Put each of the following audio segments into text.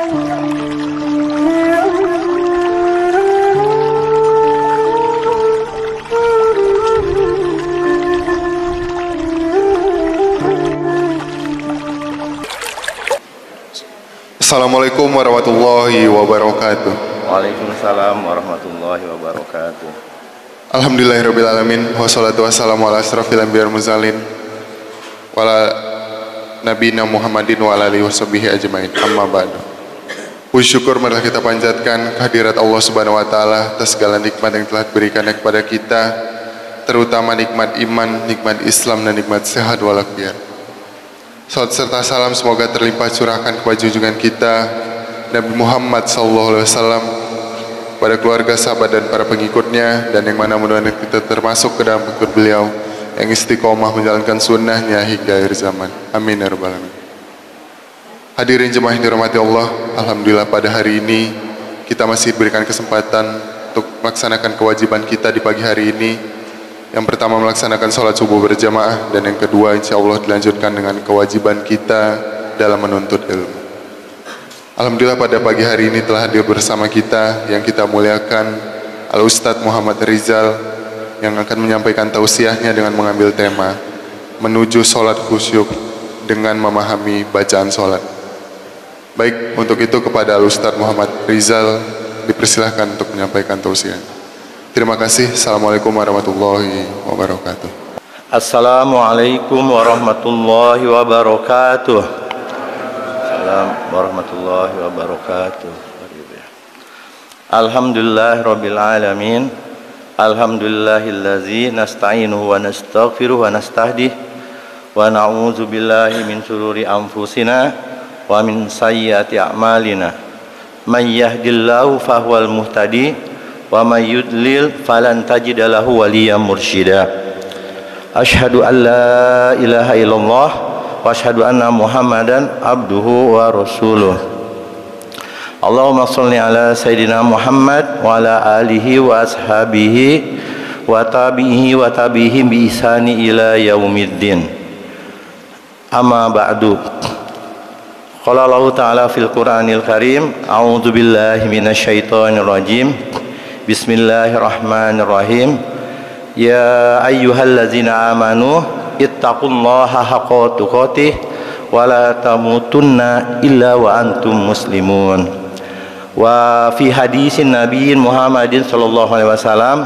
Assalamualaikum warahmatullahi wabarakatuh. Waalaikumsalam warahmatullahi wabarakatuh. Alhamdulillahirrabbilalamin. Wassalatu wassalamu ala asrafil anbiya wal mursalin wa ala nabiyina Muhammadin wa ala alihi washabihi ajmain. Amma ba'du. Puji syukur marilah kita panjatkan kehadirat Allah Subhanahu wa taala atas segala nikmat yang telah diberikan kepada kita, terutama nikmat iman, nikmat Islam dan nikmat sehat walafiat. Salat serta salam semoga terlimpah curahkan kepada junjungan kita Nabi Muhammad SAW, pada keluarga, sahabat dan para pengikutnya, dan yang mana mudah-mudahan kita termasuk ke dalam pengikut beliau yang istiqomah menjalankan sunnahnya hingga akhir zaman. Amin ya rabbal alamin. Hadirin jemaah yang dirahmati Allah, alhamdulillah pada hari ini kita masih diberikan kesempatan untuk melaksanakan kewajiban kita di pagi hari ini. Yang pertama melaksanakan sholat subuh berjamaah, dan yang kedua insya Allah dilanjutkan dengan kewajiban kita dalam menuntut ilmu. Alhamdulillah pada pagi hari ini telah hadir bersama kita yang kita muliakan Al-Ustadz Muhammad Rizal, yang akan menyampaikan tausiahnya dengan mengambil tema menuju sholat khusyuk dengan memahami bacaan sholat. Baik, untuk itu kepada Al-Ustadz Muhammad Rizal dipersilahkan untuk menyampaikan tausiahnya. Terima kasih. Assalamualaikum warahmatullahi wabarakatuh. Assalamualaikum warahmatullahi wabarakatuh. Assalamualaikum warahmatullahi wabarakatuh. Alhamdulillah rabbil alamin. Alhamdulillahillazi nasta'inuhu wa nastaghfiruhu wa nastahdih wa na'udzu billahi min syururi anfusina wa min sayyiati a'malina. May yahdihillahu fahuwal muhtadi wa may yudlil falan tajida lahu waliyyan mursyida. Asyhadu an la ilaha illallah wa asyhadu anna Muhammadan abduhu wa rasuluh. Allahumma shalli ala sayidina Muhammad wa ala alihi wa ashabihi wa tabi'ihi wa tabi'ihim bi ihsani ila yaumiddin. Amma ba'du. Qala Allah ta'ala fil Qur'anil Karim, a'udzu billahi minasyaitonir rajim. Bismillahirrahmanirrahim. Ya ayyuhallazina amanu ittaqullaha haqqa tuqatih wa la tamutunna illa wa antum muslimun. Wa fi hadisin nabiyyin Muhammadin sallallahu alaihi wasallam,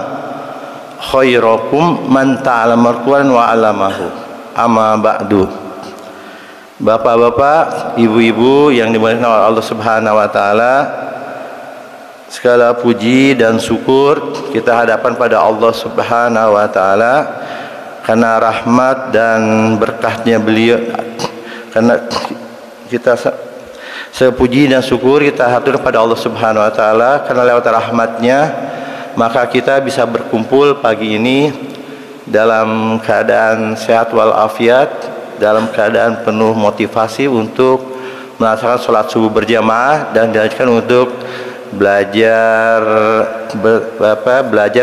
khairukum man ta'allama al-Qur'an wa 'allamahu. Amma ba'du. Bapak-bapak, ibu-ibu yang dimuliakan oleh Allah Subhanahu wa taala, segala puji dan syukur kita hadapkan pada Allah Subhanahu wa taala karena rahmat dan berkahnya beliau. Karena kita sepuji dan syukur kita hatur pada Allah Subhanahu wa taala karena lewat rahmatnya maka kita bisa berkumpul pagi ini dalam keadaan sehat walafiat, dalam keadaan penuh motivasi untuk melaksanakan sholat subuh berjamaah dan dilanjutkan untuk belajar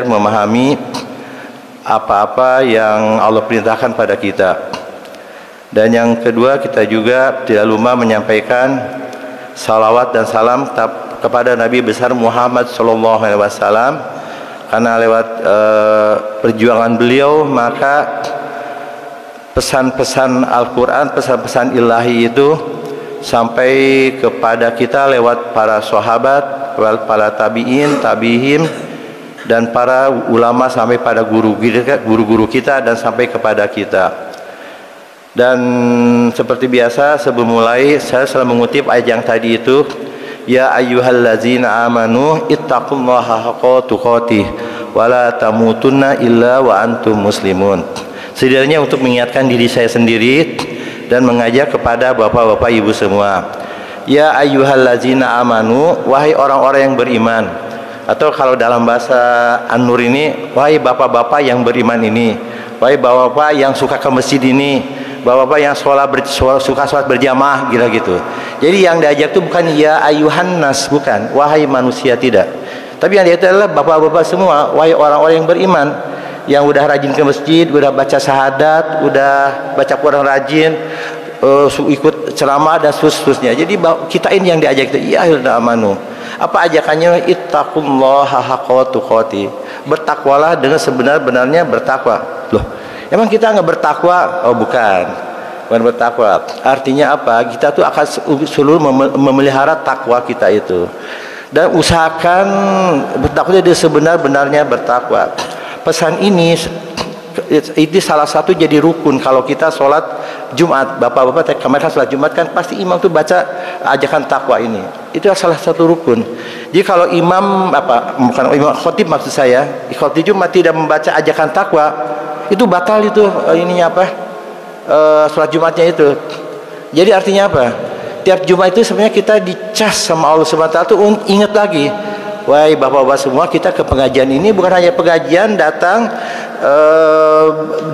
memahami apa-apa yang Allah perintahkan pada kita. Dan yang kedua, kita juga tidak lupa menyampaikan salawat dan salam kepada Nabi besar Muhammad SAW, karena lewat perjuangan beliau maka pesan-pesan Al-Quran, pesan-pesan ilahi itu sampai kepada kita lewat para sahabat, para tabi'in, tabi'in, dan para ulama sampai pada guru-guru kita dan sampai kepada kita. Dan seperti biasa sebelum mulai saya selalu mengutip ayat yang tadi itu, ya ayyuhallazina amanu ittaqullaha haqqa tuqatih wa la tamutunna illa wa antum muslimun. Setidaknya untuk mengingatkan diri saya sendiri dan mengajak kepada bapak-bapak ibu semua. Ya ayyuhallazina amanu, wahai orang-orang yang beriman. Atau kalau dalam bahasa An-Nur ini, wahai bapak-bapak yang beriman ini, wahai bapak-bapak yang suka ke masjid ini, bapak-bapak yang suka sholat berjamaah, gitu. Jadi yang diajak itu bukan ya ayuhan nas, bukan wahai manusia, tidak. Tapi yang diajak adalah bapak-bapak semua, wahai orang-orang yang beriman, yang udah rajin ke masjid, udah baca syahadat, udah baca Quran rajin, ikut ceramah dan seterusnya. Jadi kita ini yang diajak kita, ya ayyuhalladzina amanu. Apa ajakannya? Ittaqullaha haqqa tuqatih. Bertakwalah dengan sebenar-benarnya bertakwa. Loh, emang kita nggak bertakwa? Oh bukan bertakwa. Artinya apa? Kita tuh akan selalu memelihara takwa kita itu. Dan usahakan bertakwa dengan sebenar-benarnya bertakwa. Pesan ini salah satu jadi rukun kalau kita sholat Jumat. Bapak-bapak kemarin sholat Jumat kan pasti imam tuh baca ajakan takwa ini. Itu salah satu rukun. Jadi kalau imam bukan imam khotib maksud saya, di khotib Jumat tidak membaca ajakan takwa, itu batal itu sholat Jumatnya itu. Jadi artinya apa? Tiap Jumat itu sebenarnya kita dicas sama Allah Subhanahu wa taala tuh ingat lagi. Wahai bapak-bapak semua, kita ke pengajian ini bukan hanya pengajian datang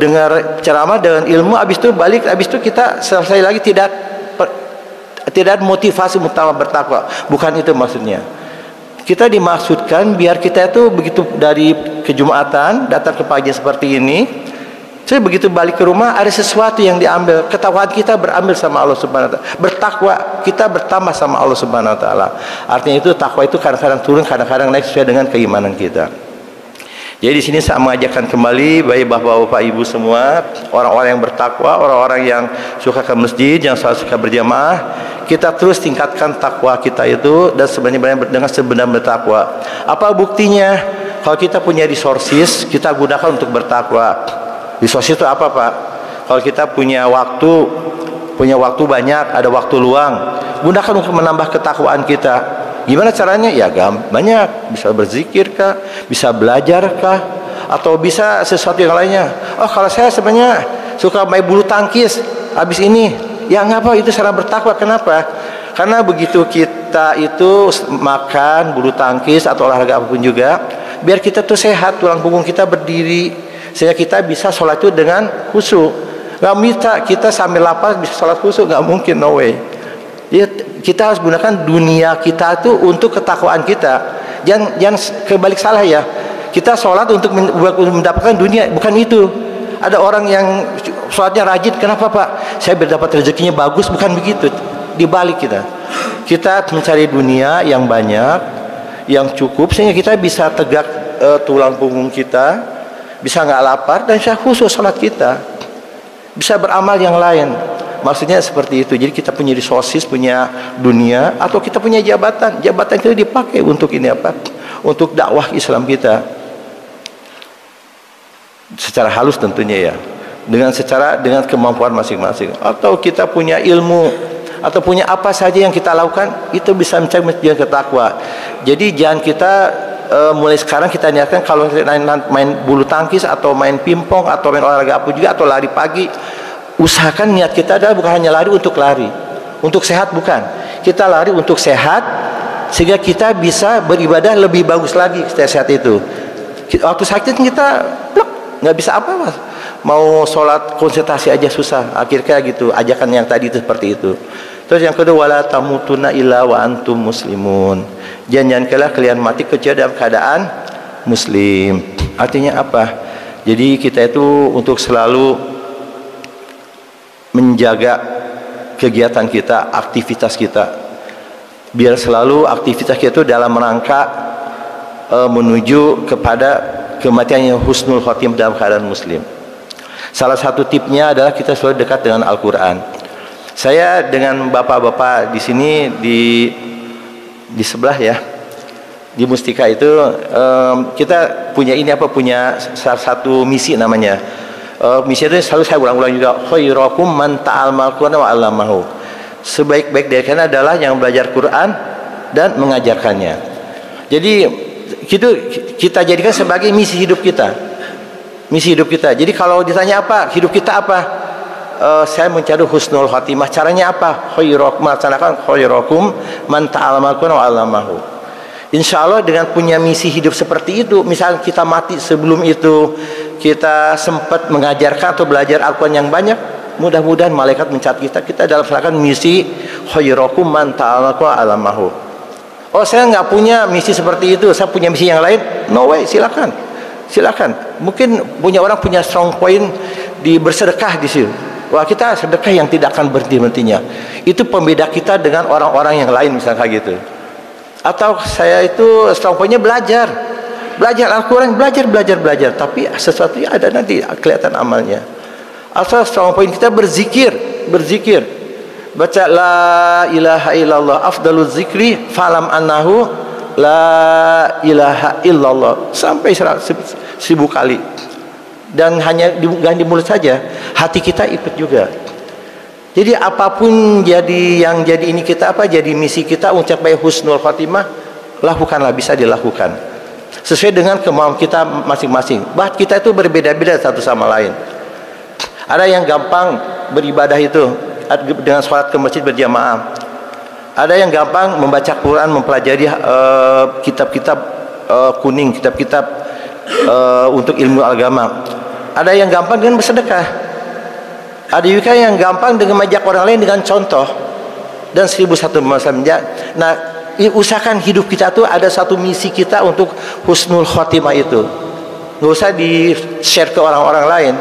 dengar ceramah dengan ilmu, habis itu balik, habis itu kita selesai lagi tidak motivasi utama bertakwa. Bukan itu maksudnya. Kita dimaksudkan biar kita itu begitu dari kejumatan datang ke pengajian seperti ini, saya begitu balik ke rumah ada sesuatu yang diambil, ketakwaan kita berambil sama Allah Subhanahu wa taala. Bertakwa kita bertambah sama Allah Subhanahu wa taala. Artinya itu takwa itu kadang-kadang turun, kadang-kadang naik sesuai dengan keimanan kita. Jadi di sini saya mengajarkan kembali bagi bapak-bapak ibu semua, orang-orang yang bertakwa, orang-orang yang suka ke masjid, yang selalu suka berjamaah, kita terus tingkatkan takwa kita itu dan sebenarnya dengan sebenar-benar bertakwa. Apa buktinya? Kalau kita punya resources, kita gunakan untuk bertakwa. Resources itu apa Pak? Kalau kita punya waktu banyak, ada waktu luang, gunakan untuk menambah ketakwaan kita. Gimana caranya? Ya banyak, bisa berzikir kah, bisa belajar kah, atau bisa sesuatu yang lainnya. Oh kalau saya sebenarnya suka main bulu tangkis, habis ini, ya ngapa itu cara bertakwa? Kenapa? Karena begitu kita itu makan bulu tangkis atau olahraga apapun juga, biar kita tuh sehat, tulang punggung kita berdiri, sehingga kita bisa sholat itu dengan khusyuk. Gak bisa kita sambil lapar bisa sholat khusyuk, gak mungkin, no way. Jadi kita harus gunakan dunia kita itu untuk ketakwaan kita. Jangan kebalik salah ya. Kita sholat untuk mendapatkan dunia, bukan itu. Ada orang yang sholatnya rajin, kenapa Pak? Saya berdapat rezekinya bagus, bukan begitu. Dibalik kita mencari dunia yang banyak, yang cukup, sehingga kita bisa tegak tulang punggung kita, bisa nggak lapar dan bisa khusus sholat kita, bisa beramal yang lain. Maksudnya seperti itu. Jadi kita punya resources, punya dunia, atau kita punya jabatan itu dipakai untuk ini apa? Untuk dakwah Islam kita secara halus tentunya ya, dengan kemampuan masing-masing. Atau kita punya ilmu, atau punya apa saja yang kita lakukan, itu bisa mencapai ketakwa. Jadi jangan kita mulai sekarang kita niatkan kalau main bulu tangkis atau main pingpong atau main olahraga apa juga atau lari pagi, usahakan niat kita adalah bukan hanya lari untuk sehat, bukan. Kita lari untuk sehat sehingga kita bisa beribadah lebih bagus lagi sehat itu. Waktu sakit kita nggak bisa apa-apa, mau sholat konsentrasi aja susah. Akhirnya gitu ajakan yang tadi itu seperti itu. Terus yang kedua, wala tamutunna illa wa antum muslimun. Jangan kalian mati kecuali dalam keadaan muslim. Artinya apa? Jadi kita itu untuk selalu menjaga kegiatan kita, aktivitas kita, biar selalu aktivitas kita itu dalam rangka menuju kepada kematian yang husnul khotimah dalam keadaan muslim. Salah satu tipnya adalah kita selalu dekat dengan Al-Quran. Saya dengan bapak-bapak di sini di sebelah ya, di Mustika itu kita punya punya salah satu misi namanya. Misi itu selalu saya ulang-ulang juga, khairukum man ta'allama al-Qur'ana wa 'allamahu. Sebaik-baik dari kalian adalah yang belajar Quran dan mengajarkannya. Jadi itu kita jadikan sebagai misi hidup kita. Misi hidup kita. Jadi kalau ditanya apa hidup kita apa? Saya mencari husnul khatimah. Caranya apa? Khairukum melaksanakan khairukum man ta'allama al-Qur'ana wa 'allamahu. Insya Allah dengan punya misi hidup seperti itu, misalnya kita mati sebelum itu kita sempat mengajarkan atau belajar Al-Quran yang banyak, mudah-mudahan malaikat mencatat kita dalam melaksanakan misi khairukum man ta'allama al-Qur'ana wa 'allamahu. Oh saya nggak punya misi seperti itu, saya punya misi yang lain. No way, silakan. Mungkin orang punya strong point di bersedekah di situ. Wah, kita sedekah yang tidak akan berhenti-hentinya. Itu pembeda kita dengan orang-orang yang lain misalnya kayak gitu. Atau saya itu strong point-nya belajar Al-Quran, belajar, tapi sesuatu yang ada nanti kelihatan amalnya. Asal strong point kita berzikir, baca la ilaha illallah afdaluz zikri falam annahu la ilaha illallah sampai 1000 kali. Dan hanya di mulut saja, hati kita ikut juga. Jadi apapun yang jadi ini kita jadi misi kita untuk mencapai husnul khotimah, lakukanlah, bisa dilakukan sesuai dengan kemauan kita masing-masing. Bahkan kita itu berbeda-beda satu sama lain. Ada yang gampang beribadah itu dengan sholat ke masjid berjamaah. Ada yang gampang membaca Quran, mempelajari kitab-kitab kuning, kitab-kitab untuk ilmu agama. Ada yang gampang dengan bersedekah. Ada juga yang gampang dengan mengajak orang lain dengan contoh. Dan 1001 macam. Nah, usahakan hidup kita tuh ada satu misi kita untuk husnul khotimah itu. Nggak usah di-share ke orang-orang lain.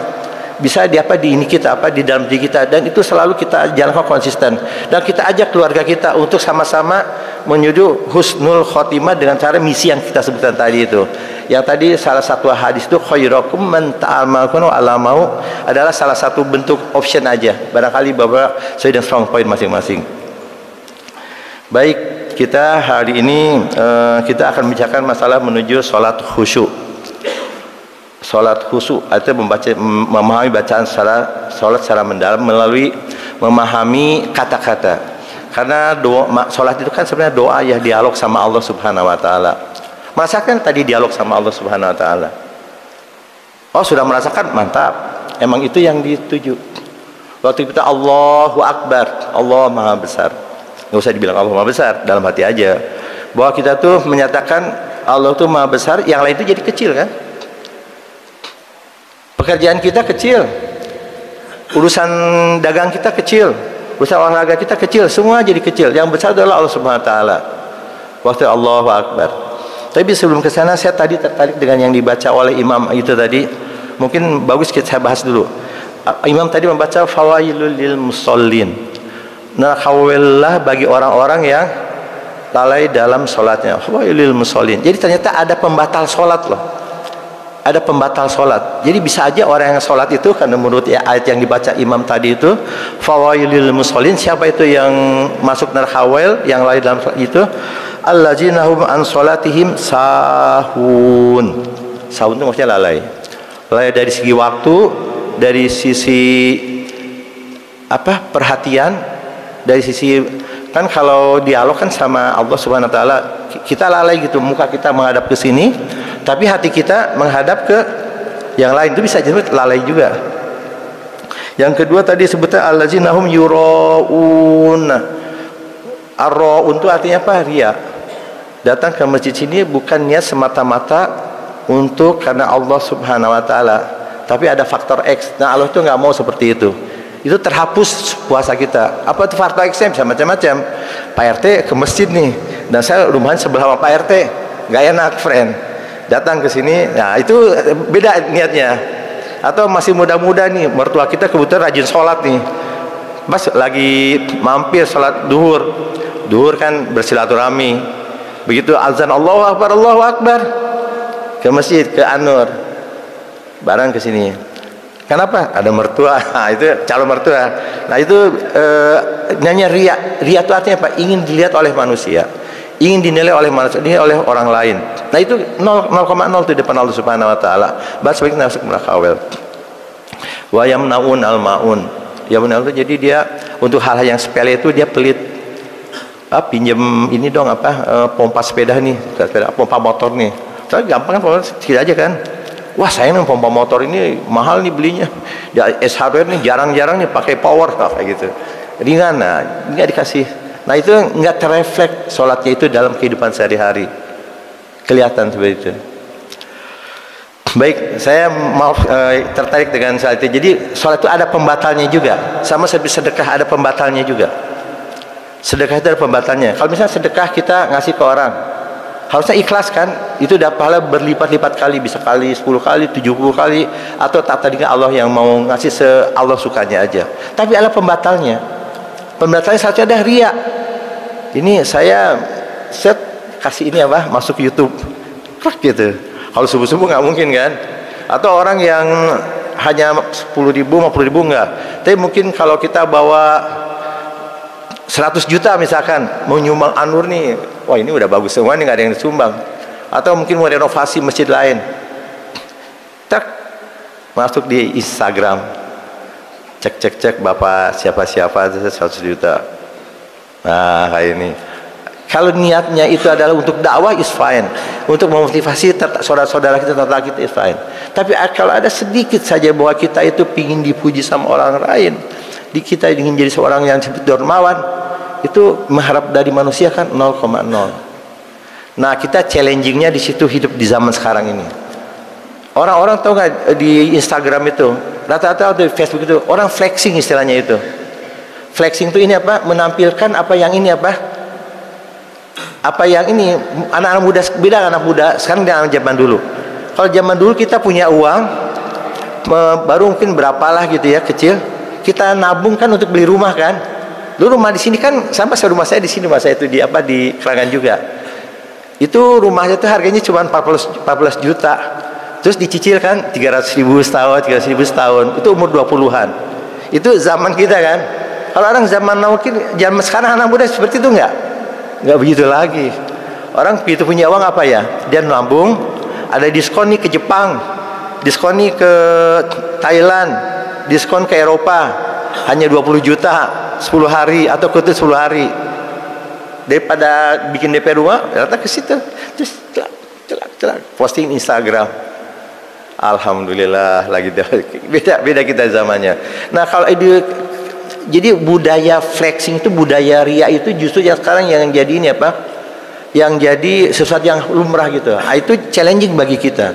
Bisa di ini kita, di dalam diri kita. Dan itu selalu kita jalankan konsisten. Dan kita ajak keluarga kita untuk sama-sama menuju husnul khotimah dengan cara misi yang kita sebutkan tadi itu. Yang tadi salah satu hadis itu khairukum man ta'amalkan wa alamau adalah salah satu bentuk option aja. Barangkali Bapak sesuai dengan strong point masing-masing. Baik, kita hari ini kita akan membicarakan masalah menuju sholat khusyuk. Sholat khusyuk itu memahami bacaan sholat secara mendalam melalui memahami kata-kata. Karena sholat itu kan sebenarnya doa ya, dialog sama Allah Subhanahu Wa Taala. Merasakan tadi dialog sama Allah Subhanahu Wa Taala. Oh, sudah merasakan, mantap. Emang itu yang dituju. Waktu kita Allahu Akbar, Allah Maha Besar. Nggak usah dibilang Allah Maha Besar, dalam hati aja. Bahwa kita tuh menyatakan Allah tuh Maha Besar, yang lain itu jadi kecil kan? Pekerjaan kita kecil, urusan dagang kita kecil, urusan olahraga kita kecil, semua jadi kecil. Yang besar adalah Allah Subhanahu Wa Taala. Waktu Allahu Akbar. Tapi sebelum ke sana, saya tadi tertarik dengan yang dibaca oleh Imam itu tadi. Mungkin bagus saya bahas dulu. Imam tadi membaca fawailul lil musallin. Nakhawilah bagi orang-orang yang lalai dalam sholatnya. Fawailul musallin. Jadi ternyata ada pembatal sholat loh. Ada pembatal sholat. Jadi bisa aja orang yang sholat itu, karena menurut ayat yang dibaca Imam tadi itu, fawailul musallin, siapa itu yang masuk narhawail, yang lalai dalam sholat itu, allazina hum an sholatihim sahun. Sahun itu maksudnya lalai. Lalai dari segi waktu, dari sisi perhatian, dari sisi kan kalau dialog kan sama Allah Subhanahu Wa Taala, kita lalai gitu, muka kita menghadap ke sini, tapi hati kita menghadap ke yang lain, itu bisa jadi lalai juga. Yang kedua tadi sebutnya allazina hum yuraun. Ar-raun itu artinya apa? Riya. Datang ke masjid sini bukan niat semata-mata untuk karena Allah Subhanahu Wa Taala, tapi ada faktor X. Nah, Allah itu nggak mau seperti itu. Itu terhapus puasa kita. Apa itu faktor X? Bisa macam-macam. Pak RT ke masjid nih, dan saya rumahnya sebelah sama Pak RT, nggak enak, friend. Datang ke sini, nah itu beda niatnya. Atau masih muda-muda nih, mertua kita kebetulan rajin sholat nih, Mas lagi mampir sholat duhur kan bersilaturahmi, begitu azan Allahu Akbar ke masjid, ke An-Nur, barang ke sini. Kenapa? Ada mertua, nah, itu calon mertua. Nah itu nyanyi riya. Riya itu artinya apa? Ingin dilihat oleh manusia, ingin dinilai oleh manusia, dinilai oleh orang lain. Nah itu 0,0 itu depan Allah Subhanahu Wa Taala. Bahas sebaliknya masuk merakawel. Wa yamnaun al-maun. Yamnaun itu jadi dia untuk hal-hal yang sepele itu dia pelit. Pinjam ini dong pompa sepeda nih, pompa motor nih. Soalnya gampang kan, pompa sedikit aja kan. Wah saya nih pompa motor ini mahal nih belinya. Di SHR nih jarang-jarang nih pakai power kayak gitu. Ringan, nah nggak dikasih. Nah itu nggak terrefleks sholatnya itu dalam kehidupan sehari-hari. Kelihatan seperti itu. Baik, saya mau tertarik dengan sholat itu. Jadi sholat itu ada pembatalnya juga. Sama seperti sedekah ada pembatalnya juga. Sedekah itu ada pembatalnya. Kalau misalnya sedekah kita ngasih ke orang, Harusnya ikhlas kan? Itu udah pahala berlipat-lipat kali, bisa kali 10 kali, 70 kali, atau tak tadinya Allah yang mau ngasih Allah sukanya aja. Tapi ada pembatalnya. Pembatalnya satu ada riya. Ini saya set kasih ini apa? Masuk YouTube. Klik gitu. Kalau subuh-subuh nggak mungkin kan? Atau orang yang hanya 10.000, 50.000 enggak. Tapi mungkin kalau kita bawa 100 juta misalkan mau nyumbang Anur nih, wah ini udah bagus semua nih, nggak ada yang disumbang. Atau mungkin mau renovasi masjid lain, tak masuk di Instagram, cek bapak siapa 100 juta. Nah kayak ini. Kalau niatnya itu adalah untuk dakwah, is fine. Untuk memotivasi saudara-saudara kita, tetangga kita, is fine. Tapi kalau ada sedikit saja bahwa kita itu pingin dipuji sama orang lain, kita ingin jadi seorang yang seperti dermawan, itu mengharap dari manusia kan 0,0. Nah kita challengingnya di situ, hidup di zaman sekarang ini. Orang-orang tahu nggak di Instagram itu, rata-rata di Facebook itu orang flexing istilahnya itu. Flexing itu ini apa? Menampilkan apa yang ini apa? Apa yang ini anak-anak muda beda, anak muda sekarang dengan zaman dulu. Kalau zaman dulu kita punya uang baru mungkin berapalah gitu ya, kecil, kita nabung kan untuk beli rumah kan. Dulu rumah di sini kan, sampai rumah saya di sini, rumah saya itu di apa, di Kerangan juga. Itu rumahnya itu harganya cuma 14 juta. Terus dicicil kan 300.000 setahun, 300.000 setahun. Itu umur 20-an. Itu zaman kita kan. Kalau orang zaman mungkin zaman sekarang anak muda seperti itu enggak begitu lagi. Orang begitu punya uang apa ya, dia nabung, ada diskon nih ke Jepang, diskon nih ke Thailand, diskon ke Eropa, hanya 20 juta 10 hari atau ke 10 hari. Daripada bikin DP rumah, datang ke situ, terus celak posting Instagram. Alhamdulillah lagi beda kita zamannya. Nah kalau jadi budaya flexing itu, budaya ria itu justru yang sekarang yang jadi ini apa? Yang jadi sesuatu yang lumrah gitu. Itu challenging bagi kita.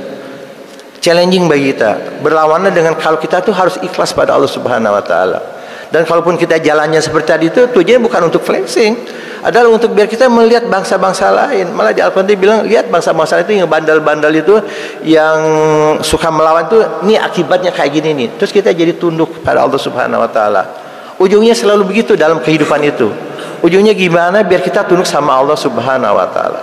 Challenging bagi kita. Berlawanan dengan kalau kita tuh harus ikhlas pada Allah Subhanahu wa taala. Dan kalaupun kita jalannya seperti tadi itu, tujuannya bukan untuk flexing, adalah untuk biar kita melihat bangsa-bangsa lain. Malah di Al-Quran bilang, lihat bangsa-bangsa itu yang bandal-bandal itu, yang suka melawan itu, ini akibatnya kayak gini nih. Terus kita jadi tunduk pada Allah Subhanahu wa taala. Ujungnya selalu begitu dalam kehidupan itu. Ujungnya gimana biar kita tunduk sama Allah Subhanahu wa taala.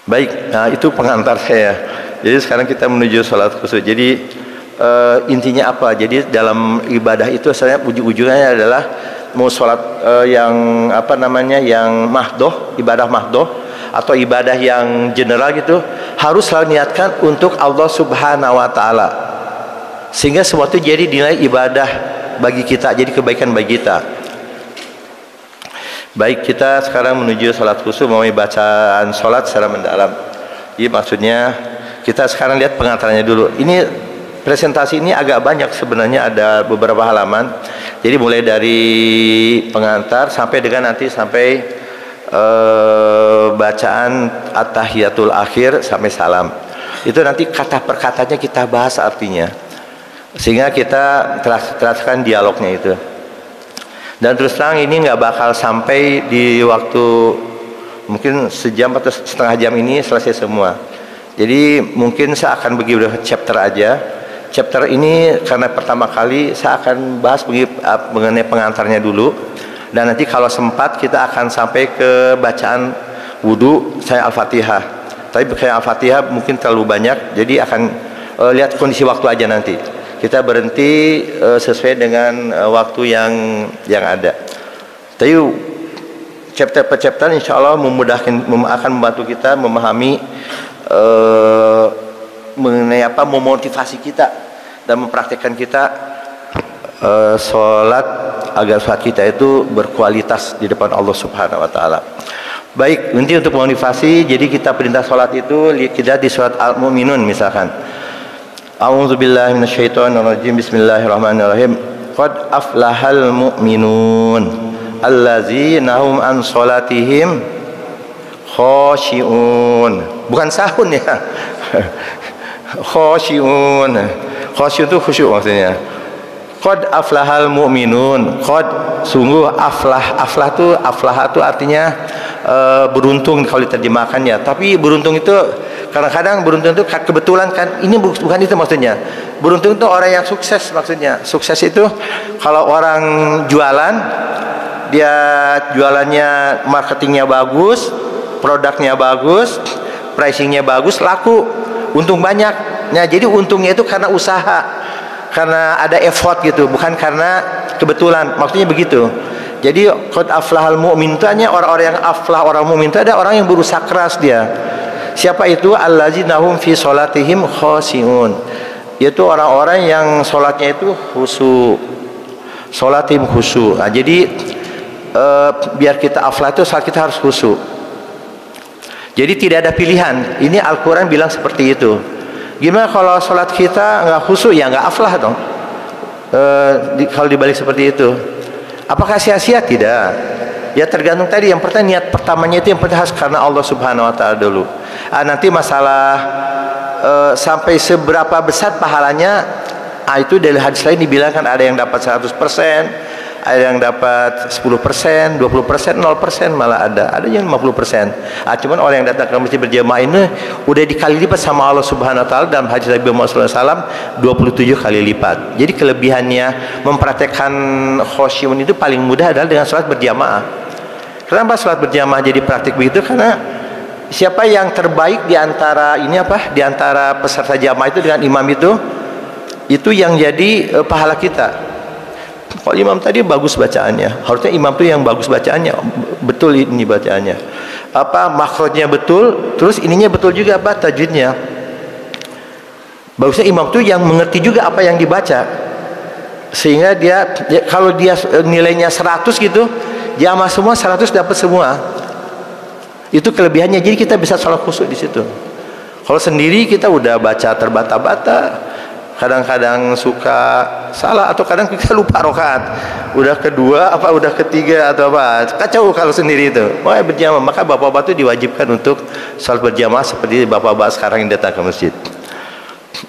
Baik, nah itu pengantar saya. Jadi sekarang kita menuju salat khusyuk. Jadi intinya apa? Jadi dalam ibadah itu saya ujung-ujungnya adalah mau salat yang apa namanya, yang mahdoh, ibadah mahdoh atau ibadah yang general gitu, harus selalu niatkan untuk Allah Subhanahu wa taala. Sehingga sesuatu jadi nilai ibadah bagi kita, jadi kebaikan bagi kita. Baik, kita sekarang menuju salat khusyuk, mau bacaan salat secara mendalam. Jadi maksudnya kita sekarang lihat pengantarnya dulu. Ini presentasi ini agak banyak sebenarnya, ada beberapa halaman. Jadi mulai dari pengantar sampai dengan nanti sampai bacaan at-tahiyatul akhir sampai salam. Itu nanti kata per katanya kita bahas artinya. Sehingga kita teraskan dialognya itu. Dan terus terang ini nggak bakal sampai di waktu mungkin sejam atau setengah jam ini selesai semua. Jadi mungkin saya akan bagi chapter aja. Chapter ini karena pertama kali saya akan bahas mengenai pengantarnya dulu. Dan nanti kalau sempat kita akan sampai ke bacaan wudu, saya Al-Fatihah. Tapi kayak Al-Fatihah mungkin terlalu banyak, jadi akan lihat kondisi waktu aja nanti. Kita berhenti sesuai dengan waktu yang ada. Tapi chapter per chapter insya Allah akan membantu kita memahami mengenai apa, memotivasi kita dan mempraktikkan kita sholat agar sholat kita itu berkualitas di depan Allah Subhanahu wa taala. Baik, nanti untuk motivasi, jadi kita perintah sholat itu kita di surat Al-Mu'minun misalkan. A'udzu billahi minasyaitonir rajim. Bismillahirrahmanirrahim. Qad aflahal mu'minun allazina hum an sholatihim khashi'un. Bukan sahun ya. Khashi'un. Khashi'un itu khusyuk maksudnya. Qad aflahal mu'minun. Qad sungguh aflah. Aflah itu artinya beruntung kalau diterjemahkannya. Tapi beruntung itu kadang-kadang beruntung itu kebetulan kan, ini bukan itu maksudnya. Beruntung itu orang yang sukses maksudnya. Sukses itu kalau orang jualan, dia jualannya marketingnya bagus, produknya bagus, pricingnya bagus, laku, untung banyak. Nah, jadi untungnya itu karena usaha, karena ada effort gitu, bukan karena kebetulan. Maksudnya begitu. Jadi qad aflahal mu'min itu hanya orang-orang yang aflah. Orang mukmin itu ada orang yang berusaha keras dia. Siapa itu? Allazina hum fi sholatihim khashi'un. Yaitu orang-orang yang sholatnya itu khusyuk. Sholatihim khusyuk. Nah, jadi biar kita aflah itu saat kita harus khusyuk. Jadi tidak ada pilihan. Ini Al-Quran bilang seperti itu. Gimana kalau sholat kita nggak khusyuk? Ya nggak aflah dong. Kalau dibalik seperti itu, apakah sia-sia? Tidak. Ya tergantung tadi. Yang pertama, niat pertamanya itu yang penting harus karena Allah Subhanahu Wa Taala dulu. Nanti masalah sampai seberapa besar pahalanya, itu dari hadis lain dibilangkan ada yang dapat 100%, ada yang dapat 10%, 20%, 0% malah ada yang 50%. Cuman orang yang datang ke masjid berjamaah ini udah dikali lipat sama Allah Subhanahu Wa Taala dalam hadis Nabi Muhammad SAW 27 kali lipat. Jadi kelebihannya mempraktekkan khusyuk itu paling mudah adalah dengan sholat berjamaah. Kenapa sholat berjamaah jadi praktik begitu? Karena siapa yang terbaik di antara di antara peserta jamaah itu dengan imam itu yang jadi pahala kita. Kalau imam tadi bagus bacaannya, harusnya imam tuh yang bagus bacaannya, betul ini bacaannya, makhrajnya betul, terus ininya betul juga tajwidnya. Bagusnya imam tuh yang mengerti juga apa yang dibaca, sehingga dia kalau dia nilainya 100 gitu, jamaah semua 100 dapat semua. Itu kelebihannya. Jadi kita bisa sholat khusyuk di situ. Kalau sendiri kita udah baca terbata-bata, kadang-kadang suka salah, atau kadang kita lupa rakaat, udah kedua udah ketiga atau kacau kalau sendiri itu. Wah, berjamaah. Maka bapak-bapak itu diwajibkan untuk salat berjamaah seperti bapak-bapak sekarang yang datang ke masjid.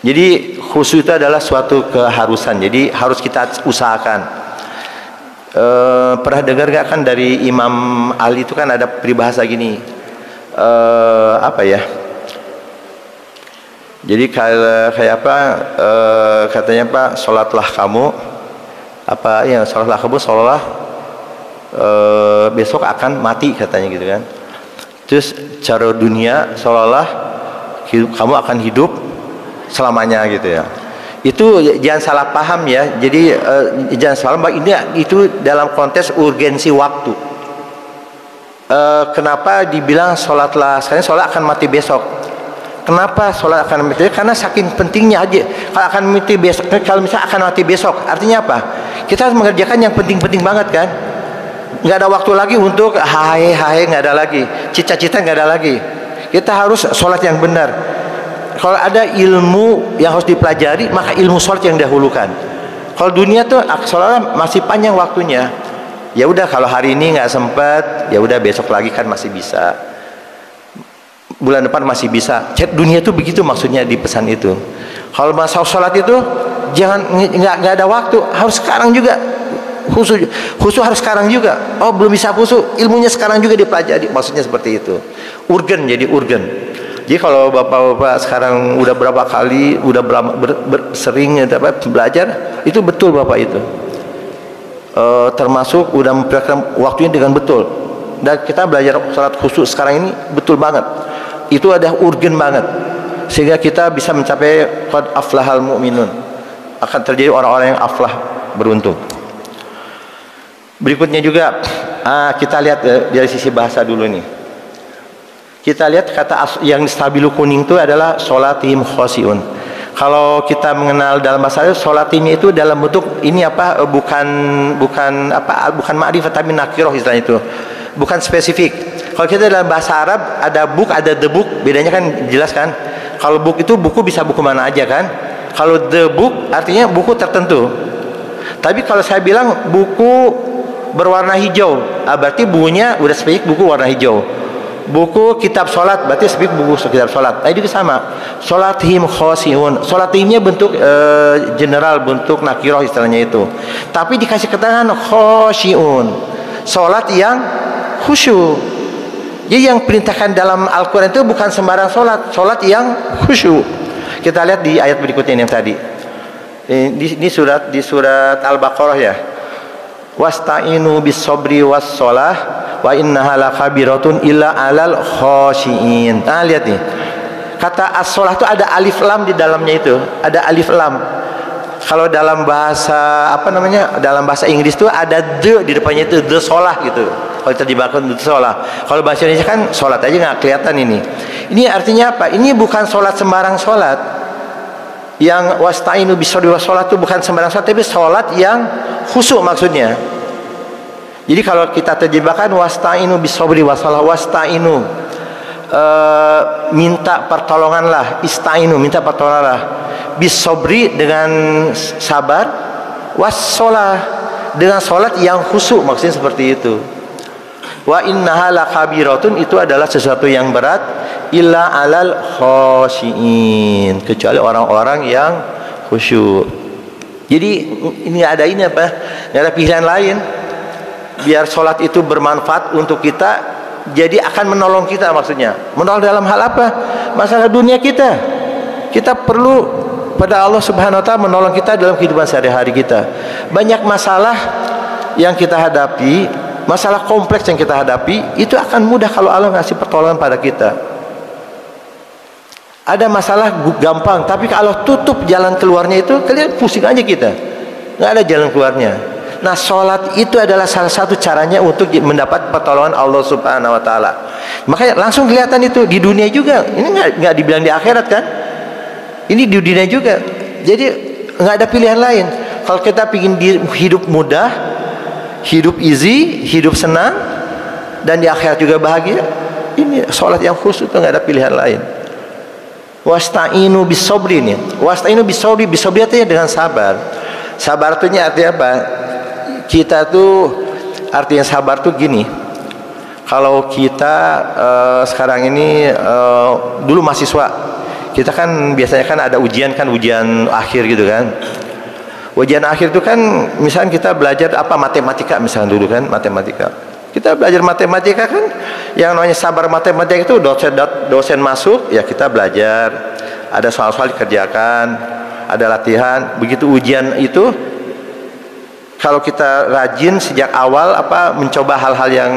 Jadi khusyuk itu adalah suatu keharusan, jadi harus kita usahakan. Pernah dengar gak kan dari Imam Ali itu kan ada peribahasa gini, jadi katanya sholatlah kamu sholatlah besok akan mati katanya gitu kan. Terus cara dunia sholatlah kamu akan hidup selamanya gitu ya. Itu jangan salah paham ya. Jadi jangan salah, itu dalam konteks urgensi waktu. Kenapa dibilang sholatlah sekarang, sholat akan mati besok? Kenapa sholat akan mati? Karena saking pentingnya aja. Kalau akan mati besok, kalau misalnya akan mati besok, artinya apa? Kita harus mengerjakan yang penting-penting banget kan? Nggak ada waktu lagi untuk nggak ada lagi. Cita-cita nggak ada lagi. Kita harus sholat yang benar. Kalau ada ilmu yang harus dipelajari, maka ilmu sholat yang dahulukan. Kalau dunia tuh sholat masih panjang waktunya. Ya udah, kalau hari ini nggak sempat, ya udah besok lagi kan masih bisa. Bulan depan masih bisa. Dunia itu begitu maksudnya di pesan itu. Kalau masalah sholat itu jangan nggak ada waktu, harus sekarang juga. Khusyuk harus sekarang juga. Oh, belum bisa khusyuk, ilmunya sekarang juga dipelajari. Maksudnya seperti itu. Urgen, jadi urgen. Jadi kalau bapak-bapak sekarang udah berapa kali, udah sering belajar, itu betul bapak itu. Termasuk udah memperhatikan waktunya dengan betul. Dan kita belajar sholat khusyuk sekarang ini betul banget. Itu ada urgen banget, sehingga kita bisa mencapai qad aflahal mu'minun. Akan terjadi orang-orang yang aflah, beruntung. Berikutnya juga kita lihat dari sisi bahasa dulu nih. Kita lihat kata yang stabilu kuning itu adalah sholatihim khashi'un. Kalau kita mengenal dalam bahasa Arab, sholatihim itu dalam bentuk ini bukan ma'rifat tapi nakirah istilahnya itu. Bukan spesifik. Kalau kita dalam bahasa Arab ada book, ada the book, bedanya kan jelas kan? Kalau book itu buku bisa buku mana aja kan? Kalau the book artinya buku tertentu. Tapi kalau saya bilang buku berwarna hijau, berarti bukunya udah spesifik buku warna hijau. Buku kitab sholat berarti spesifik buku kitab sholat. Nah, itu sama. Sholatihim khashi'un. Sholatihimnya bentuk general, bentuk nakirah istilahnya itu. Tapi dikasih keterangan khashi'un. Sholat yang khusyuk. Jadi yang perintahkan dalam Al-Quran itu bukan sembarang solat yang khusyuk. Kita lihat di ayat berikutnya yang tadi. Ini di surat Al-Baqarah ya. Wasta'inu bis sabri was shalah wa innaha lakabiratun illa 'alal khashiin. Nah, lihat nih. Kata as-shalah itu ada alif lam di dalamnya itu. Ada alif lam. Kalau dalam bahasa dalam bahasa Inggris itu ada the di depannya itu, the shalah gitu. Kalau terjemahkan the shalah. Kalau bahasa Indonesia kan salat aja nggak kelihatan ini. Ini artinya apa? Ini bukan salat sembarang salat. Yang wasta'inu bisabri was shalah itu bukan sembarang salat, tapi salat yang khusyuk maksudnya. Jadi kalau kita terjemahkan wasta'inu bisabri was shalah, wasta'inu minta pertolonganlah, ista'inu minta pertolonganlah, bisabri dengan sabar, wassalah dengan salat yang khusyuk, maksudnya seperti itu. Wa innaha lakabiratun, itu adalah sesuatu yang berat, illa 'alal khashiin, kecuali orang-orang yang khusyuk. Jadi ini nggak ada pilihan lain. Biar salat itu bermanfaat untuk kita, jadi akan menolong kita, maksudnya menolong dalam hal apa? Masalah dunia kita. Kita perlu pada Allah Subhanahu wa taala menolong kita dalam kehidupan sehari-hari kita. Banyak masalah yang kita hadapi, masalah kompleks yang kita hadapi, itu akan mudah kalau Allah ngasih pertolongan pada kita. Ada masalah gampang, tapi kalau tutup jalan keluarnya itu, kalian pusing aja kita. Nggak ada jalan keluarnya. Nah, sholat itu adalah salah satu caranya untuk mendapat pertolongan Allah Subhanahu wa taala. Makanya langsung kelihatan itu di dunia juga. Ini nggak dibilang di akhirat kan? Ini di dunia juga. Jadi nggak ada pilihan lain. Kalau kita ingin hidup mudah, hidup easy, hidup senang, dan di akhirat juga bahagia, ini sholat yang khusus, itu nggak ada pilihan lain. Wasta'inu bis sabri nih. Wasta'inu bis sabri, artinya dengan sabar. Sabar itu artinya apa? Kita tuh artinya sabar tuh gini. Kalau kita sekarang ini dulu mahasiswa, kita kan biasanya kan ada ujian akhir gitu kan. Ujian akhir itu kan misalnya kita belajar matematika misalnya dulu kan, matematika. Kita belajar matematika kan, yang namanya sabar matematika itu dosen masuk ya kita belajar, ada soal-soal dikerjakan, ada latihan. Begitu ujian itu, kalau kita rajin sejak awal mencoba hal-hal yang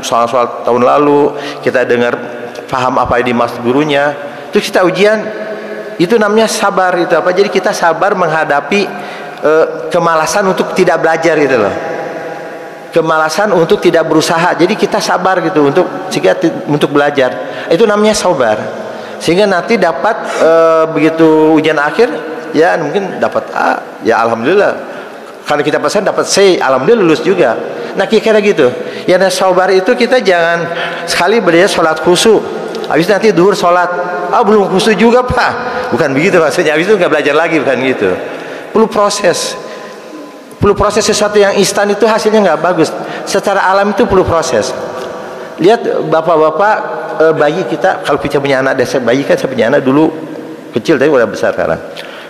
soal-soal tahun lalu, kita dengar paham apa yang dimaksud gurunya, itu kita ujian, itu namanya sabar. Itu jadi kita sabar menghadapi kemalasan untuk tidak belajar gitu loh, kemalasan untuk tidak berusaha. Jadi kita sabar gitu untuk belajar, itu namanya sabar. Sehingga nanti dapat begitu ujian akhir ya mungkin dapat A, ya alhamdulillah. Karena kita pesan dapat C, alhamdulillah lulus juga. Nah kira-kira gitu. Ya, sabar itu kita jangan sekali belajar sholat khusyuk, habis nanti duhur sholat, belum khusyuk juga pak. Bukan begitu maksudnya. Habis itu nggak belajar lagi, bukan gitu. Perlu proses sesuatu yang instan itu hasilnya nggak bagus. Secara alam itu perlu proses. Lihat bapak-bapak bayi kita, kalau kita punya anak, bayi kan saya punya anak dulu kecil tapi udah besar sekarang.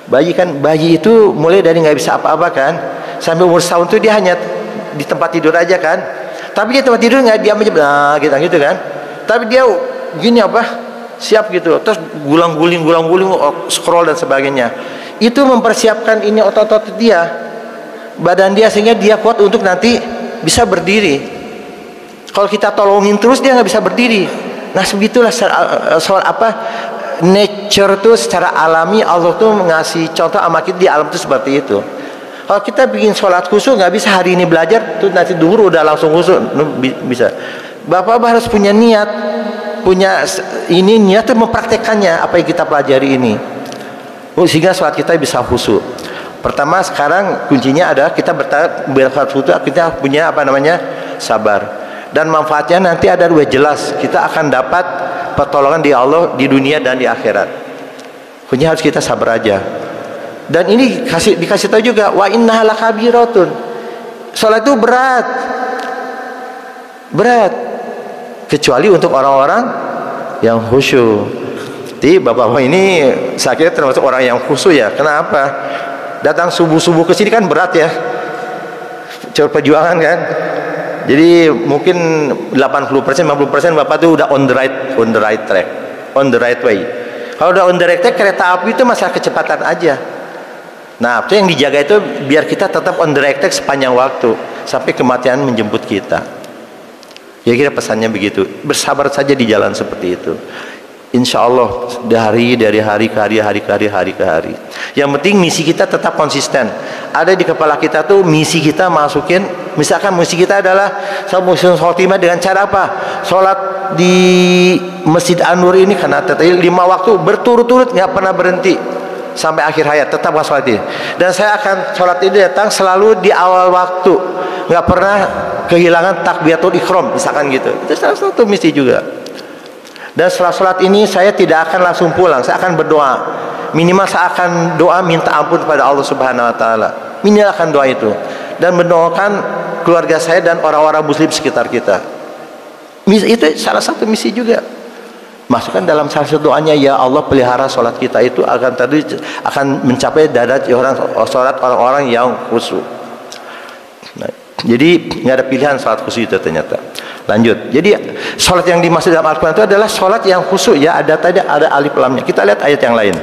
Bayi itu mulai dari nggak bisa apa-apa kan, sampai umur setahun tuh dia hanya di tempat tidur aja kan. Tapi dia tempat tidur nggak diam aja, gitu kan. Tapi dia gini siap gitu, terus gulang-guling, scroll dan sebagainya. Itu mempersiapkan ini otot-otot dia, badan dia, sehingga dia kuat untuk nanti bisa berdiri. Kalau kita tolongin terus dia nggak bisa berdiri. Nah begitulah soal nature tuh secara alami Allah tuh ngasih contoh sama kita di alam tuh seperti itu. Kalau kita bikin sholat khusyuk nggak bisa hari ini belajar tuh nanti duhur udah langsung khusyuk bisa. Bapak harus punya niat, niat tuh mempraktekannya apa yang kita pelajari ini, sehingga sholat kita bisa khusyuk. Pertama sekarang kuncinya adalah kita bersholat khusyuk, kita punya sabar. Dan manfaatnya nanti ada dua jelas, kita akan dapat pertolongan di Allah di dunia dan di akhirat. Kuncinya harus kita sabar aja. Dan ini dikasih tahu juga, wa innaha lakabiratun. Salat itu berat kecuali untuk orang-orang yang khusyuk. Jadi bapak-bapak ini saya kira termasuk orang yang khusyuk ya. Kenapa? Datang subuh-subuh ke sini kan berat ya. Perjuangan kan. Jadi mungkin 80%, 50% Bapak tuh udah on the right track, on the right way. Kalau udah on the right track, kereta api itu masalah kecepatan aja. Nah, itu yang dijaga itu biar kita tetap on the right track sepanjang waktu sampai kematian menjemput kita. Ya kira pesannya begitu. Bersabar saja di jalan seperti itu. Insya Allah dari hari ke hari. Yang penting misi kita tetap konsisten. Ada di kepala kita tuh misi kita masukin. Misalkan misi kita adalah husnul khotimah dengan cara apa? Sholat di Masjid An-Nur ini karena 5 waktu berturut-turut nggak pernah berhenti sampai akhir hayat, tetap sholat ini. Dan saya akan sholat ini datang selalu di awal waktu, nggak pernah kehilangan takbiratul ihram misalkan gitu. Itu salah satu misi juga. Dan setelah sholat ini saya tidak akan langsung pulang, saya akan berdoa. Minimal saya akan doa minta ampun kepada Allah Subhanahu Wa Taala. Minimal akan doa itu dan mendoakan keluarga saya dan orang-orang muslim sekitar kita. Itu salah satu misi juga. Masukkan dalam salah satu doanya, ya Allah pelihara sholat kita itu akan mencapai derajat sholat orang-orang yang khusyuk. Nah, jadi nggak ada pilihan sholat khusyuk itu ternyata. Lanjut. Jadi sholat yang dimaksud dalam Al-Quran itu adalah sholat yang khusyuk ya. Ada alif lamnya. Kita lihat ayat yang lain.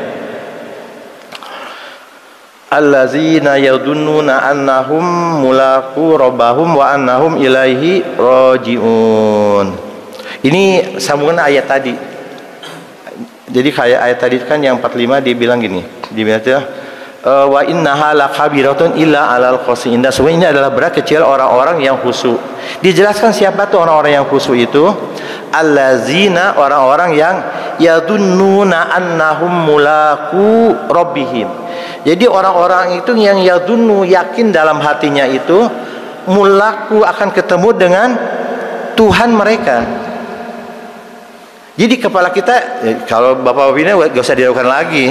Allazina yadunnuna annahum mulaqu rabbahum wa annahum ilaihi rajiun. Ini sambungan ayat tadi. Jadi kayak ayat tadi kan yang 45 dia bilang gini. Dia bilang wa innaha lakabiratun illa alal khashiin. Semua ini adalah berat kecil orang-orang yang khusyuk. Dijelaskan siapa tuh orang-orang yang khusyuk itu? Allazina, orang-orang yang yadunnuna annahum mulaqu rabbihim. Jadi orang-orang itu yang yadunnu, yakin dalam hatinya itu mulaqu, akan ketemu dengan Tuhan mereka. Jadi kepala kita, kalau Bapak-Bapak ini gak usah diragukan lagi.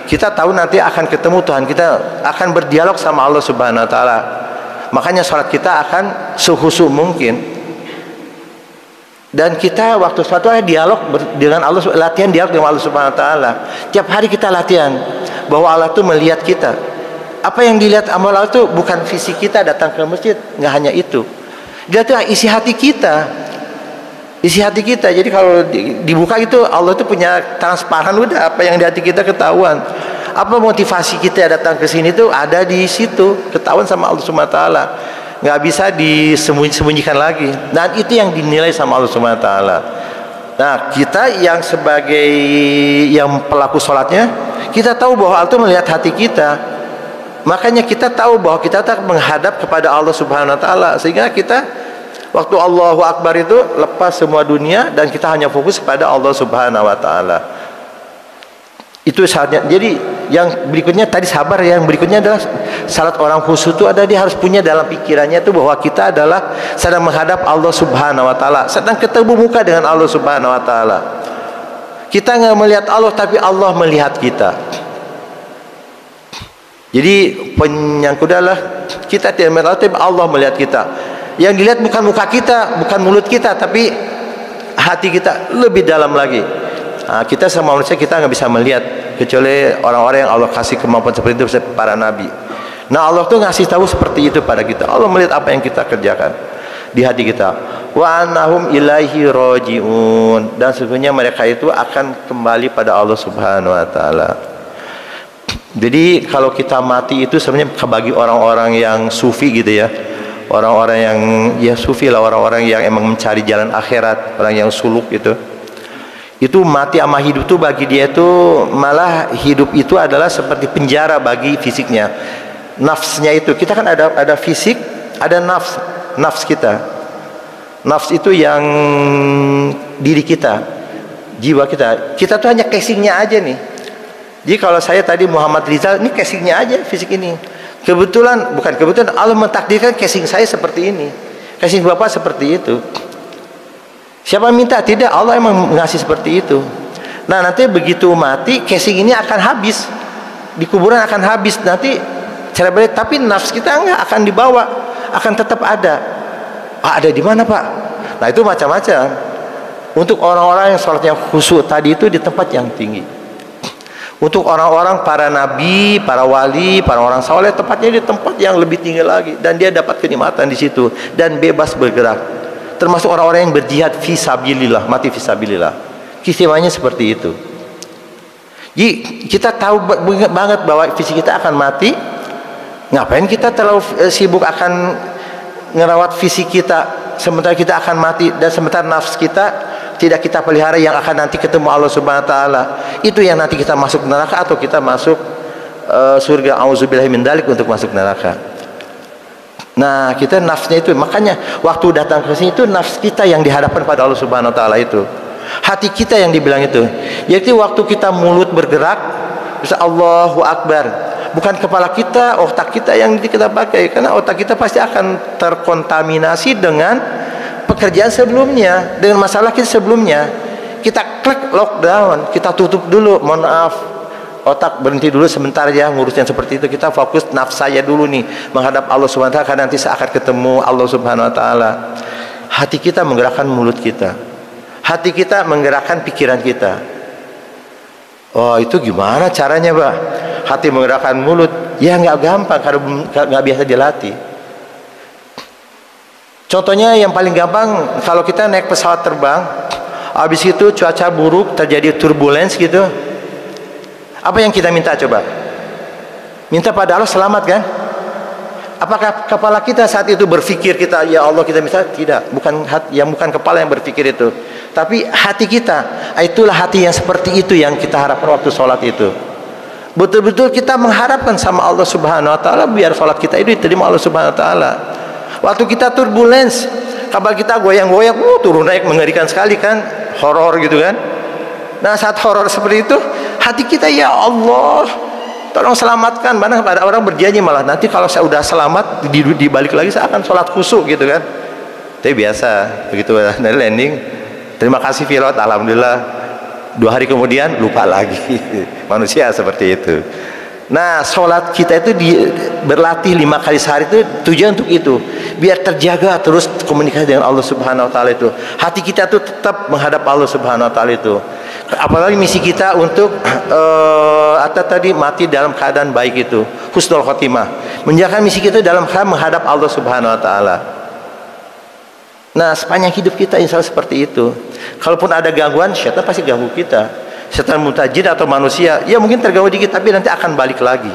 Kita tahu nanti akan ketemu Tuhan, kita akan berdialog sama Allah Subhanahu Wa Taala. Makanya sholat kita akan sekhusyuk mungkin. Dan kita waktu sholat itu dialog dengan Allah, latihan dialog dengan Allah Subhanahu Wa Taala. Tiap hari kita latihan bahwa Allah itu melihat kita. Apa yang dilihat sama Allah itu bukan fisik kita datang ke masjid, nggak hanya itu. Dia tuh isi hati kita. Isi hati kita. Jadi kalau dibuka itu Allah itu punya transparan, udah apa yang di hati kita ketahuan. Apa motivasi kita datang ke sini itu ada di situ, ketahuan sama Allah Subhanahu Wa Taala. Nggak bisa disembunyikan lagi. Dan itu yang dinilai sama Allah Subhanahu Wa Taala. Nah, kita yang sebagai yang pelaku sholatnya, kita tahu bahwa Allah itu melihat hati kita. Makanya kita tahu bahwa kita tak menghadap kepada Allah Subhanahu Wa Taala, sehingga kita waktu Allahu Akbar itu lepas semua dunia dan kita hanya fokus kepada Allah Subhanahu Wa Taala. Itu saatnya. Jadi yang berikutnya tadi sabar, yang berikutnya adalah salat orang khusyuk itu ada, dia harus punya dalam pikirannya itu bahwa kita adalah sedang menghadap Allah Subhanahu Wa Taala, sedang ketemu muka dengan Allah Subhanahu Wa Taala. Kita nggak melihat Allah, tapi Allah melihat kita. Jadi penyangkut adalah kita tidak melihat Allah, tapi Allah melihat kita. Yang dilihat bukan muka kita, bukan mulut kita, tapi hati kita lebih dalam lagi. Nah, kita sama manusia kita nggak bisa melihat kecuali orang-orang yang Allah kasih kemampuan seperti itu, para nabi. Nah, Allah tuh ngasih tahu seperti itu pada kita. Allah melihat apa yang kita kerjakan di hati kita. Wa annahum ilaihi rajiun, dan sesungguhnya mereka itu akan kembali pada Allah Subhanahu Wa Taala. Jadi kalau kita mati itu sebenarnya bagi orang-orang yang sufi gitu ya. Orang-orang yang ya sufi lah, orang-orang yang emang mencari jalan akhirat, orang yang suluk itu mati sama hidup tuh bagi dia itu malah hidup itu adalah seperti penjara bagi fisiknya, nafsnya itu. Kita kan ada fisik, ada nafs kita. Nafs itu yang diri kita, jiwa kita tuh hanya casingnya aja nih. Jadi kalau saya tadi Muhammad Rizal, ini casingnya aja fisik ini. Bukan kebetulan Allah mentakdirkan casing saya seperti ini, casing Bapak seperti itu. Siapa minta? Tidak, Allah emang ngasih seperti itu. Nah, nanti begitu mati, casing ini akan habis, di kuburan akan habis nanti cara balik. Tapi nafs kita enggak akan dibawa, akan tetap ada. Ada di mana Pak? Nah, itu macam-macam. Untuk orang-orang yang sholatnya khusyuk tadi itu di tempat yang tinggi. Untuk orang-orang para nabi, para wali, para orang saleh, tepatnya di tempat yang lebih tinggi lagi, dan dia dapat kenikmatan di situ dan bebas bergerak. Termasuk orang-orang yang berjihad fi sabilillah, mati fi sabilillah. Keistimewanya seperti itu. Jadi kita tahu banget bahwa fisik kita akan mati. Ngapain kita terlalu sibuk akan ngerawat fisik kita, sementara kita akan mati, dan sementara nafs kita tidak kita pelihara yang akan nanti ketemu Allah Subhanahu wa taala. Itu yang nanti kita masuk neraka atau kita masuk surga. Auzubillahi min dzalik, untuk masuk neraka. Nah, kita nafsnya itu, makanya waktu datang ke sini itu nafs kita yang dihadapkan pada Allah Subhanahu wa taala itu. Hati kita yang dibilang itu. Yaitu waktu kita mulut bergerak, bisa Allahu Akbar. Bukan kepala kita, otak kita yang kita pakai, karena otak kita pasti akan terkontaminasi dengan pekerjaan sebelumnya, dengan masalah kita sebelumnya. Kita klik lockdown, kita tutup dulu, mohon maaf, otak berhenti dulu sebentar ya ngurus yang seperti itu. Kita fokus nafs saya dulu nih menghadap Allah Subhanahu wa taala, karena nanti saya akan ketemu Allah Subhanahu wa taala. Hati kita menggerakkan mulut kita, hati kita menggerakkan pikiran kita. Oh, itu gimana caranya, Pak? Hati menggerakkan mulut? Ya nggak gampang, karena nggak biasa dilatih. Contohnya yang paling gampang, kalau kita naik pesawat terbang, habis itu cuaca buruk, terjadi turbulence gitu, apa yang kita minta coba? Minta pada Allah selamat kan? Apakah kepala kita saat itu berpikir kita, ya Allah kita minta? Tidak, bukan hati, yang bukan kepala yang berpikir itu, tapi hati kita. Itulah hati yang seperti itu yang kita harapkan waktu sholat itu. Betul-betul kita mengharapkan sama Allah Subhanahu wa taala biar sholat kita itu diterima Allah Subhanahu wa taala. Waktu kita turbulence, kapal kita goyang-goyang, turun naik mengerikan sekali kan, horor gitu kan. Nah, saat horor seperti itu, hati kita, ya Allah, tolong selamatkan. Mana ada orang berjanji malah, nanti kalau saya udah selamat, dibalik lagi saya akan sholat khusyuk gitu kan. Tapi biasa, begitu dari landing, terima kasih pilot, alhamdulillah. 2 hari kemudian lupa lagi. Manusia seperti itu. Nah, sholat kita itu berlatih 5 kali sehari itu tujuan untuk itu, biar terjaga terus komunikasi dengan Allah Subhanahu wa taala itu. Hati kita tuh tetap menghadap Allah Subhanahu wa taala itu. Apalagi misi kita untuk tadi mati dalam keadaan baik itu, husnul khotimah. Menjalankan misi kita dalam keadaan menghadap Allah Subhanahu wa taala. Nah, sepanjang hidup kita insya Allah seperti itu. Kalaupun ada gangguan, syaitan pasti ganggu kita. Syaitan mutajid atau manusia, ya mungkin terganggu dikit, tapi nanti akan balik lagi.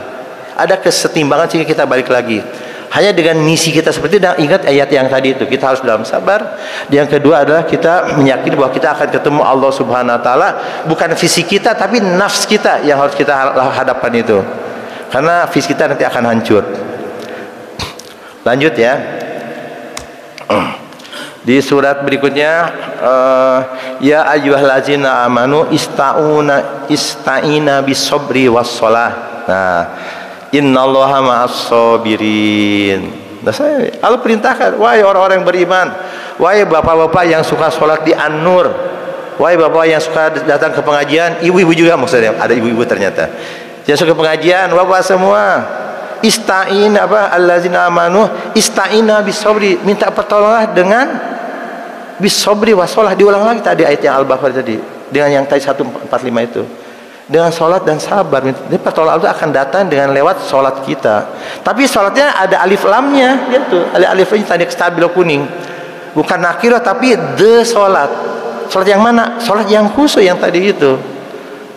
Ada kesetimbangan sehingga kita balik lagi. Hanya dengan misi kita seperti itu. Dan ingat ayat yang tadi itu, kita harus dalam sabar. Yang kedua adalah kita meyakini bahwa kita akan ketemu Allah Subhanahu wa taala. Bukan fisik kita, tapi nafs kita yang harus kita hadapkan itu. Karena fisik kita nanti akan hancur. Lanjut ya. Di surat berikutnya, ya ayyuhallazina amanu ista'ina bis-sabri was-shalah. Nah, innallaha ma'as-sabirin. Nah, Allah perintahkan, wahai orang-orang yang beriman, wahai bapak-bapak yang suka sholat di An-Nur, wahai bapak yang suka datang ke pengajian, ibu-ibu juga maksudnya, ada ibu-ibu ternyata. Yang suka pengajian, bapak semua, ista'in allazina amanu ista'ina bis-sabri, minta pertolongan dengan bis-sabri was-shalah. Diulang lagi tadi ayat yang Al-Baqarah tadi dengan yang tadi 145 itu, dengan sholat dan sabar. Ini pertolongan itu akan datang dengan lewat sholat kita, tapi sholatnya ada alif lamnya gitu. Alifnya tadi stabil kuning, bukan nakirah tapi the sholat. Sholat yang mana? Sholat yang khusyuk yang tadi itu.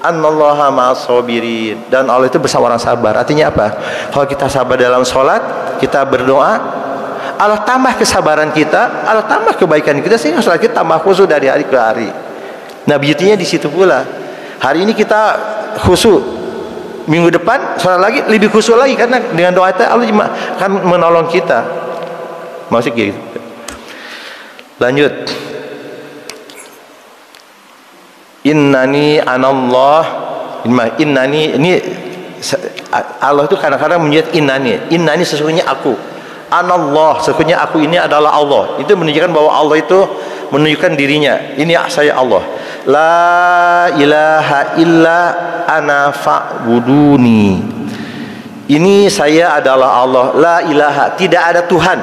Annallaha ma'as-sabirin, dan Allah itu bersama orang sabar. Artinya apa? Kalau kita sabar dalam sholat, kita berdoa, Allah tambah kesabaran kita, Allah tambah kebaikan kita, sehingga sholat kita tambah khusyuk dari hari ke hari. Nah, beauty-nya di situ pula. Hari ini kita khusyuk, minggu depan sholat lagi lebih khusyuk lagi, karena dengan doa itu Allah akan menolong kita. Maksudnya gitu. Lanjut. Innani anallah, innani, ini Allah itu kadang-kadang menyebut innani sesungguhnya aku, anallah sesungguhnya aku ini adalah Allah. Itu menunjukkan bahwa Allah itu menunjukkan dirinya, ini saya Allah. La ilaha illa ana fa'buduni, ini saya adalah Allah. La ilaha, tidak ada Tuhan,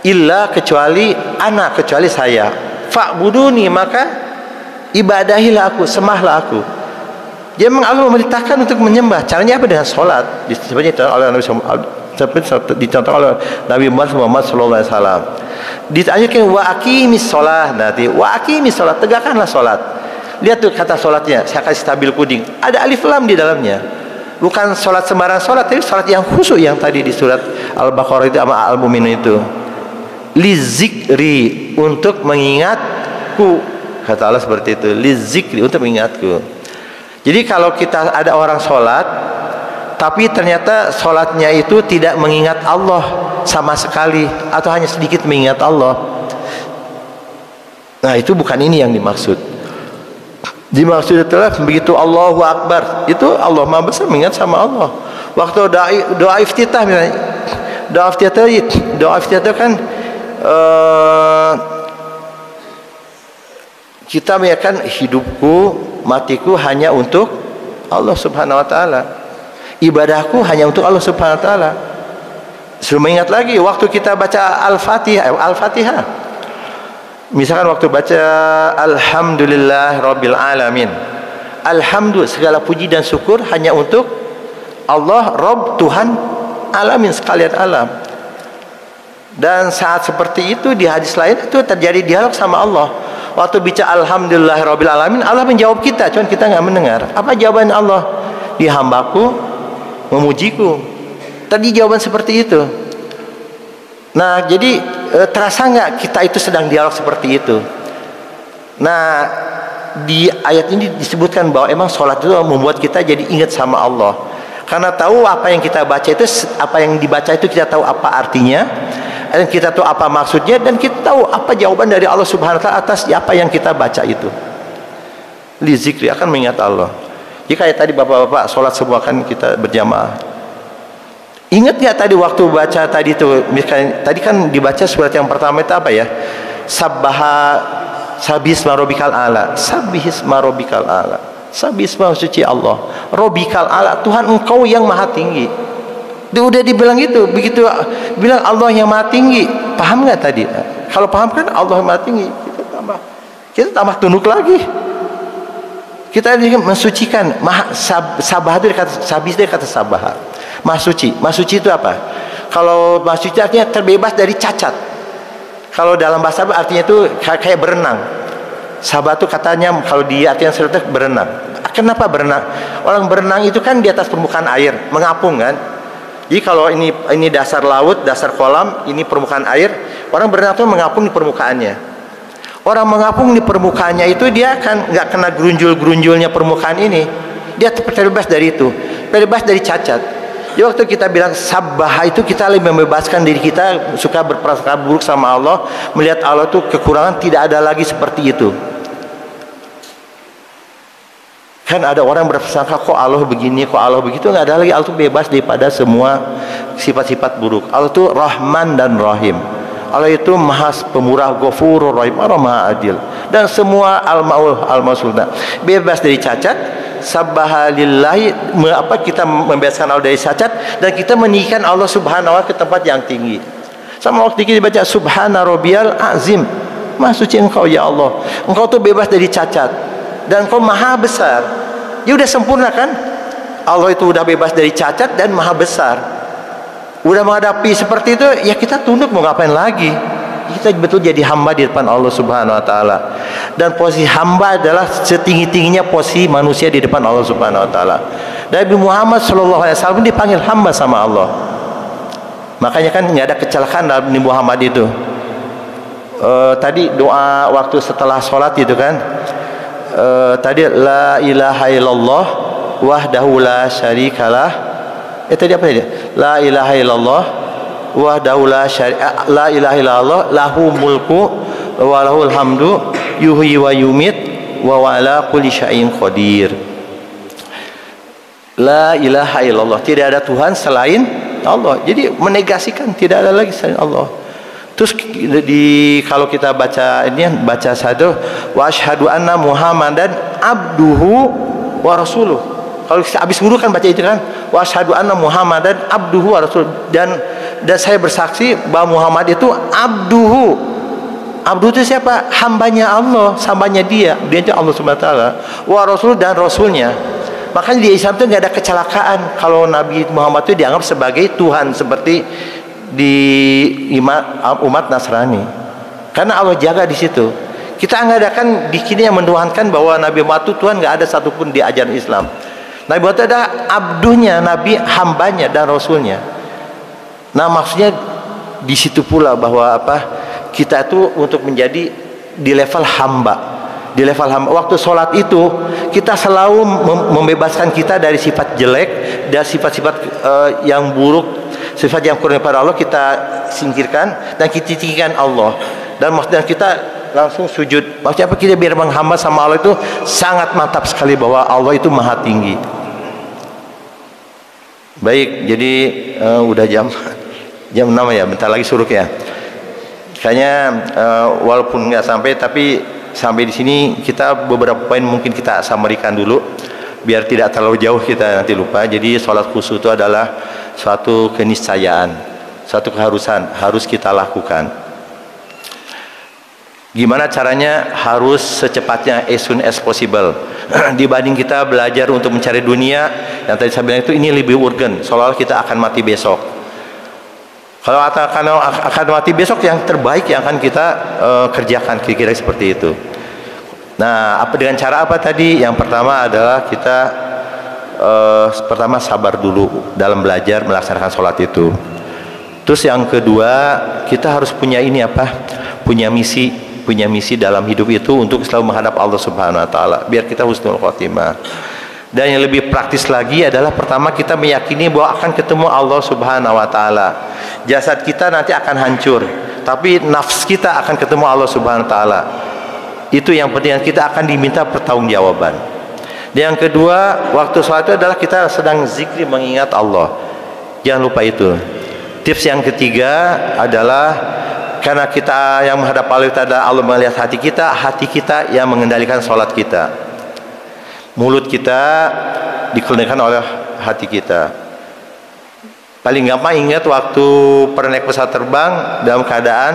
illa kecuali ana, kecuali saya. Fa'buduni, maka ibadahilah aku, sembahlah aku. Dia memang Allah memerintahkan untuk menyembah. Caranya apa? Dengan sholat. Sebenarnya oleh Nabi dicontoh oleh Nabi Muhammad sallallahu alaihi wasallam. Ditanyakan wa aqimis shalah, nanti wa aqimis shalah, tegakkanlah sholat. Lihat tuh kata sholatnya, saya kasih tabel kuning. Ada alif lam di dalamnya. Bukan sholat sembarang sholat, tapi sholat yang khusyuk yang tadi di surat Al-Baqarah itu sama Al-Mu'minun itu. Lizikri, untuk mengingatku, kata Allah seperti itu. Lizikri, untuk mengingatku. Jadi kalau kita ada orang sholat, tapi ternyata sholatnya itu tidak mengingat Allah sama sekali, atau hanya sedikit mengingat Allah, nah itu bukan ini yang dimaksud. Dimaksud adalah begitu Allahu Akbar, itu Allah Maha Besar, mengingat sama Allah. Waktu doa iftitah misalnya, doa iftitah kan kita menyatakan hidupku, matiku hanya untuk Allah Subhanahu wa taala. Ibadahku hanya untuk Allah Subhanahu wa taala. Suruh mengingat lagi waktu kita baca Al-Fatihah. Misalkan waktu baca Alhamdulillah Rabbil Alamin. Alhamdulillah, segala puji dan syukur hanya untuk Allah, Rabb, Tuhan alamin, sekalian alam. Dan saat seperti itu di hadis lain itu terjadi dialog sama Allah. Waktu bicara Alhamdulillah Rabbil Alamin, Allah menjawab kita, cuman kita nggak mendengar. Apa jawaban Allah? Di hambaku memujiku. Tadi jawaban seperti itu. Nah, jadi terasa nggak kita itu sedang dialog seperti itu? Nah, di ayat ini disebutkan bahwa emang sholat itu membuat kita jadi ingat sama Allah. Karena tahu apa yang kita baca itu, apa yang dibaca itu kita tahu apa artinya, dan kita tahu apa maksudnya, dan kita tahu apa jawaban dari Allah Subhanahu wa taala atas apa yang kita baca itu. Li zikri, akan mengingat Allah. Jika kayak tadi bapak-bapak sholat semua kan kita berjamaah. Ingat nggak tadi waktu baca tadi itu, misalnya tadi kan dibaca surat yang pertama itu apa ya? Sabbihisma rabbikal a'la. Sabbihisma rabbikal a'la. Sabbihisma, suci Allah. Rabbikal a'la, Tuhan engkau yang maha tinggi. Udah dibilang itu, begitu bilang Allah yang maha tinggi, paham nggak tadi? Kalau paham kan Allah yang maha tinggi, kita tambah tunduk lagi. Kita ini mensucikan. Sabah dari kata sabis, dari kata sabah. Maha suci. Maha suci itu apa? Kalau maha suci artinya terbebas dari cacat. Kalau dalam bahasa artinya itu kayak berenang. Sabah itu katanya kalau di artian serutu berenang. Kenapa berenang? Orang berenang itu kan di atas permukaan air, mengapung kan. Jadi kalau ini dasar laut, dasar kolam, ini permukaan air, orang berenang itu mengapung di permukaannya. Orang mengapung di permukaannya itu dia kan nggak kena gerunjul-gerunjulnya permukaan ini. Dia terbebas dari itu, terbebas dari cacat. Jadi waktu kita bilang sabah itu kita lebih membebaskan diri kita, suka berprasangka buruk sama Allah, melihat Allah itu kekurangan, tidak ada lagi seperti itu. Kan ada orang berprasangka kok Allah begini, kok Allah begitu, nggak ada lagi. Allah itu bebas daripada semua sifat-sifat buruk. Allah itu Rahman dan Rahim. Allah itu Maha Pemurah, Ghafurur Rahim, Allah Maha Adil, dan semua al-maul al-masulna, bebas dari cacat. Sabahalillahi, apa kita membebaskan Allah dari cacat, dan kita meninggikan Allah Subhanahu wa taala ke tempat yang tinggi. Sama waktu kita baca Subhana Rabbiyal Azim, Maha suci engkau ya Allah, engkau tuh bebas dari cacat dan engkau maha besar. Ya udah sempurna kan? Allah itu udah bebas dari cacat dan maha besar. Udah menghadapi seperti itu, ya kita tunduk, mau ngapain lagi? Kita betul jadi hamba di depan Allah Subhanahu wa taala. Dan posisi hamba adalah setinggi-tingginya posisi manusia di depan Allah Subhanahu wa taala. Nabi Muhammad sallallahu alaihi wasallam dipanggil hamba sama Allah. Makanya kan nggak ada kecelakaan dalam Nabi Muhammad itu. Tadi doa waktu setelah sholat itu kan, tadi la ilaha illallah wahdahu la syarikalah. Tadi apa tadi? La ilaha illallah wahdahu la syarika, la ilaha illallah lahu mulku wa lahul hamdu yuhyi wa yumit wa ala kulli syai'in qadir. La ilaha illallah, tidak ada Tuhan selain Allah. Jadi menegasikan tidak ada lagi selain Allah. Terus kalau kita baca ini, baca satu wa asyhadu anna muhammadan abduhu wa rasuluh. Kalau kita habis wudu kan baca itu kan, wa asyhadu anna muhammadan abduhu wa rasuluh, dan saya bersaksi bahwa Muhammad itu abduhu. Abdu itu siapa? Hambanya Allah, hambanya dia itu Allah Subhanahu wa taala. Wa rasul, dan rasulnya. Makanya di Islam itu nggak ada kecelakaan kalau Nabi Muhammad itu dianggap sebagai Tuhan seperti di umat Nasrani. Karena Allah jaga di situ. Kita mengadakan di sini yang menduhankan bahwa Nabi Muhammad itu Tuhan, nggak ada satupun di ajaran Islam. Nabi Muhammad ada abduhnya, Nabi hambanya dan Rasulnya. Nah maksudnya di situ pula bahwa apa, kita itu untuk menjadi di level hamba, di level hamba. Waktu sholat itu kita selalu membebaskan kita dari sifat jelek, dari sifat-sifat yang buruk, sifat yang kurang pada Allah kita singkirkan dan kita tinggikan Allah. Dan maksudnya kita langsung sujud. Maksudnya apa, kita biar menghamba sama Allah itu sangat mantap sekali bahwa Allah itu maha tinggi. Baik, jadi udah jam 6 ya, bentar lagi suruk ya. Kayaknya walaupun nggak sampai, tapi sampai di sini kita beberapa poin mungkin kita samarikan dulu biar tidak terlalu jauh kita nanti lupa. Jadi sholat khusyuk itu adalah suatu keniscayaan, suatu keharusan, harus kita lakukan. Gimana caranya? Harus secepatnya, as soon as possible. Dibanding kita belajar untuk mencari dunia, yang tadi saya bilang itu, ini lebih urgent, seolah-olah kita akan mati besok. Kalau akan mati besok, yang terbaik yang akan kita kerjakan, kira-kira seperti itu. Nah, apa dengan cara apa tadi? Yang pertama adalah kita pertama sabar dulu dalam belajar melaksanakan sholat itu. Terus yang kedua, kita harus punya ini apa? Punya misi dalam hidup itu untuk selalu menghadap Allah Subhanahu wa taala biar kita husnul khotimah. Dan yang lebih praktis lagi adalah pertama kita meyakini bahwa akan ketemu Allah Subhanahu wa taala. Jasad kita nanti akan hancur, tapi nafs kita akan ketemu Allah Subhanahu wa taala. Itu yang penting, kita akan diminta pertanggungjawaban. Dan yang kedua, waktu sholat itu adalah kita sedang zikir mengingat Allah. Jangan lupa itu. Tips yang ketiga adalah karena kita yang menghadap Allah itu adalah Allah melihat hati kita yang mengendalikan sholat kita. Mulut kita dikendalikan oleh hati kita. Paling gampang ingat waktu pernah naik pesawat terbang dalam keadaan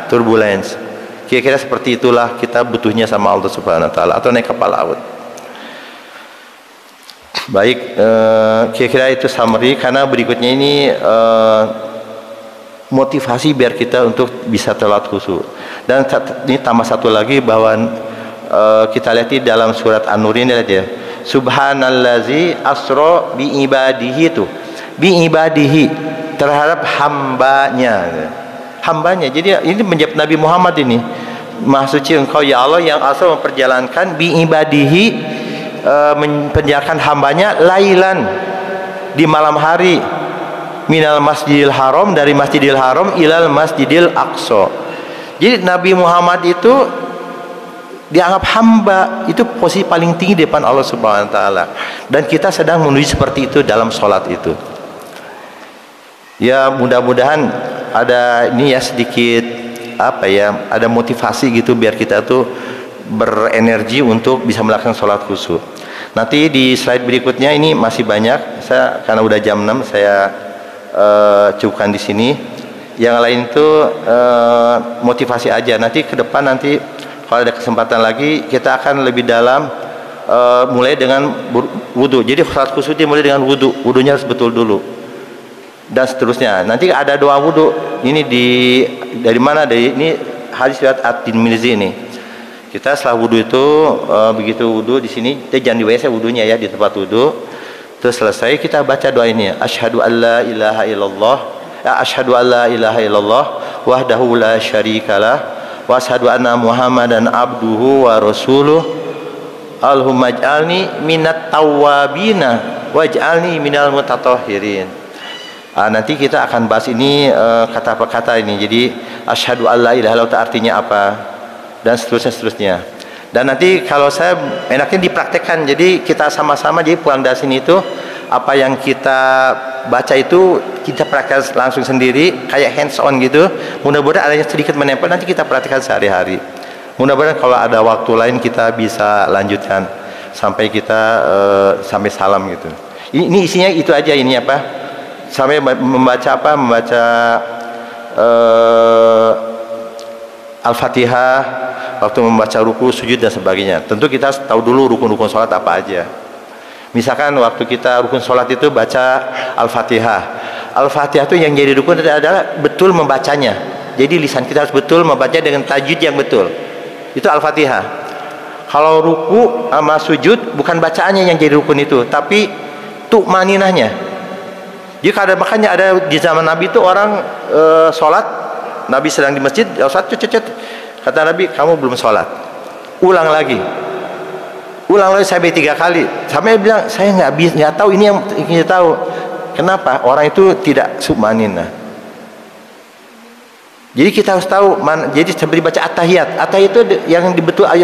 turbulence. Kira-kira seperti itulah kita butuhnya sama Allah Subhanahu wa taala, atau naik kapal laut. Baik, kira-kira itu summary. Karena berikutnya ini motivasi biar kita untuk bisa sholat khusyuk. Dan ini tambah satu lagi bahwa kita lihat di dalam surat An-Nur ini aja, subhanallazi asra bi ibadihi, itu bi ibadihi terhadap hambanya. Jadi ini menjawab Nabi Muhammad ini, maha suci engkau ya Allah yang asal memperjalankan bi ibadihi, memperjalankan hambanya lailan, di malam hari, minal masjidil haram, dari masjidil haram ilal masjidil aqsa. Jadi Nabi Muhammad itu dianggap hamba, itu posisi paling tinggi di depan Allah Subhanahu wa taala. Dan kita sedang menuju seperti itu dalam sholat itu. Ya mudah-mudahan ada ini ya sedikit apa ya, ada motivasi gitu biar kita tuh berenergi untuk bisa melakukan sholat khusyuk. Nanti di slide berikutnya ini masih banyak. Saya karena udah jam 6 saya cukupkan di sini. Yang lain itu motivasi aja. Nanti ke depan nanti kalau ada kesempatan lagi kita akan lebih dalam, mulai dengan wudu. Jadi sholat khusyuk dimulai dengan wudu. Wudunya harus betul dulu dan seterusnya. Nanti ada doa wudu. Ini dari mana? Dari ini hadis riwayat At-Tirmizi ini. Kita setelah wudu itu begitu wudu di sini, kita jangan di WC wudunya ya, di tempat wudu. Terus selesai kita baca doa ini, asyhadu alla ilaha illallah, asyhadu alla ilaha illallah wahdahu la syarikalah wa asyhadu anna muhammadan abduhu wa rasuluh. Allahumma ij'alni minat tawwabina waj'alni minal mutatahhirin. Nanti kita akan bahas ini kata per kata ini. Jadi asyhadu alla ilaha illallah artinya apa dan seterusnya. Dan nanti kalau saya enaknya dipraktekkan, jadi kita sama-sama, jadi pulang dari sini itu apa yang kita baca itu kita praktek langsung sendiri, kayak hands on gitu. Mudah-mudahan adanya sedikit menempel, nanti kita praktekkan sehari-hari. Mudah-mudahan kalau ada waktu lain kita bisa lanjutkan sampai kita sampai salam gitu. Ini isinya itu aja, ini apa, sampai membaca apa, membaca Al-Fatihah, waktu membaca ruku, sujud dan sebagainya. Tentu kita tahu dulu rukun-rukun sholat apa aja. Misalkan waktu kita rukun sholat itu baca Al-Fatihah. Al-Fatihah itu yang jadi rukun adalah betul membacanya. Jadi lisan kita harus betul membaca dengan tajwid yang betul. Itu Al-Fatihah. Kalau ruku sama sujud bukan bacaannya yang jadi rukun itu, tapi tu'maninahnya. Jadi makanya ada di zaman Nabi itu orang sholat, Nabi sedang di masjid, sholat, kata Nabi, kamu belum sholat, ulang lagi sampai 3 kali. Sampai bilang, saya nggak tahu, ini yang ingin tahu. Kenapa? Orang itu tidak tu'maninah. Jadi kita harus tahu jadi seperti baca at-tahiyat. At-tahiyat itu yang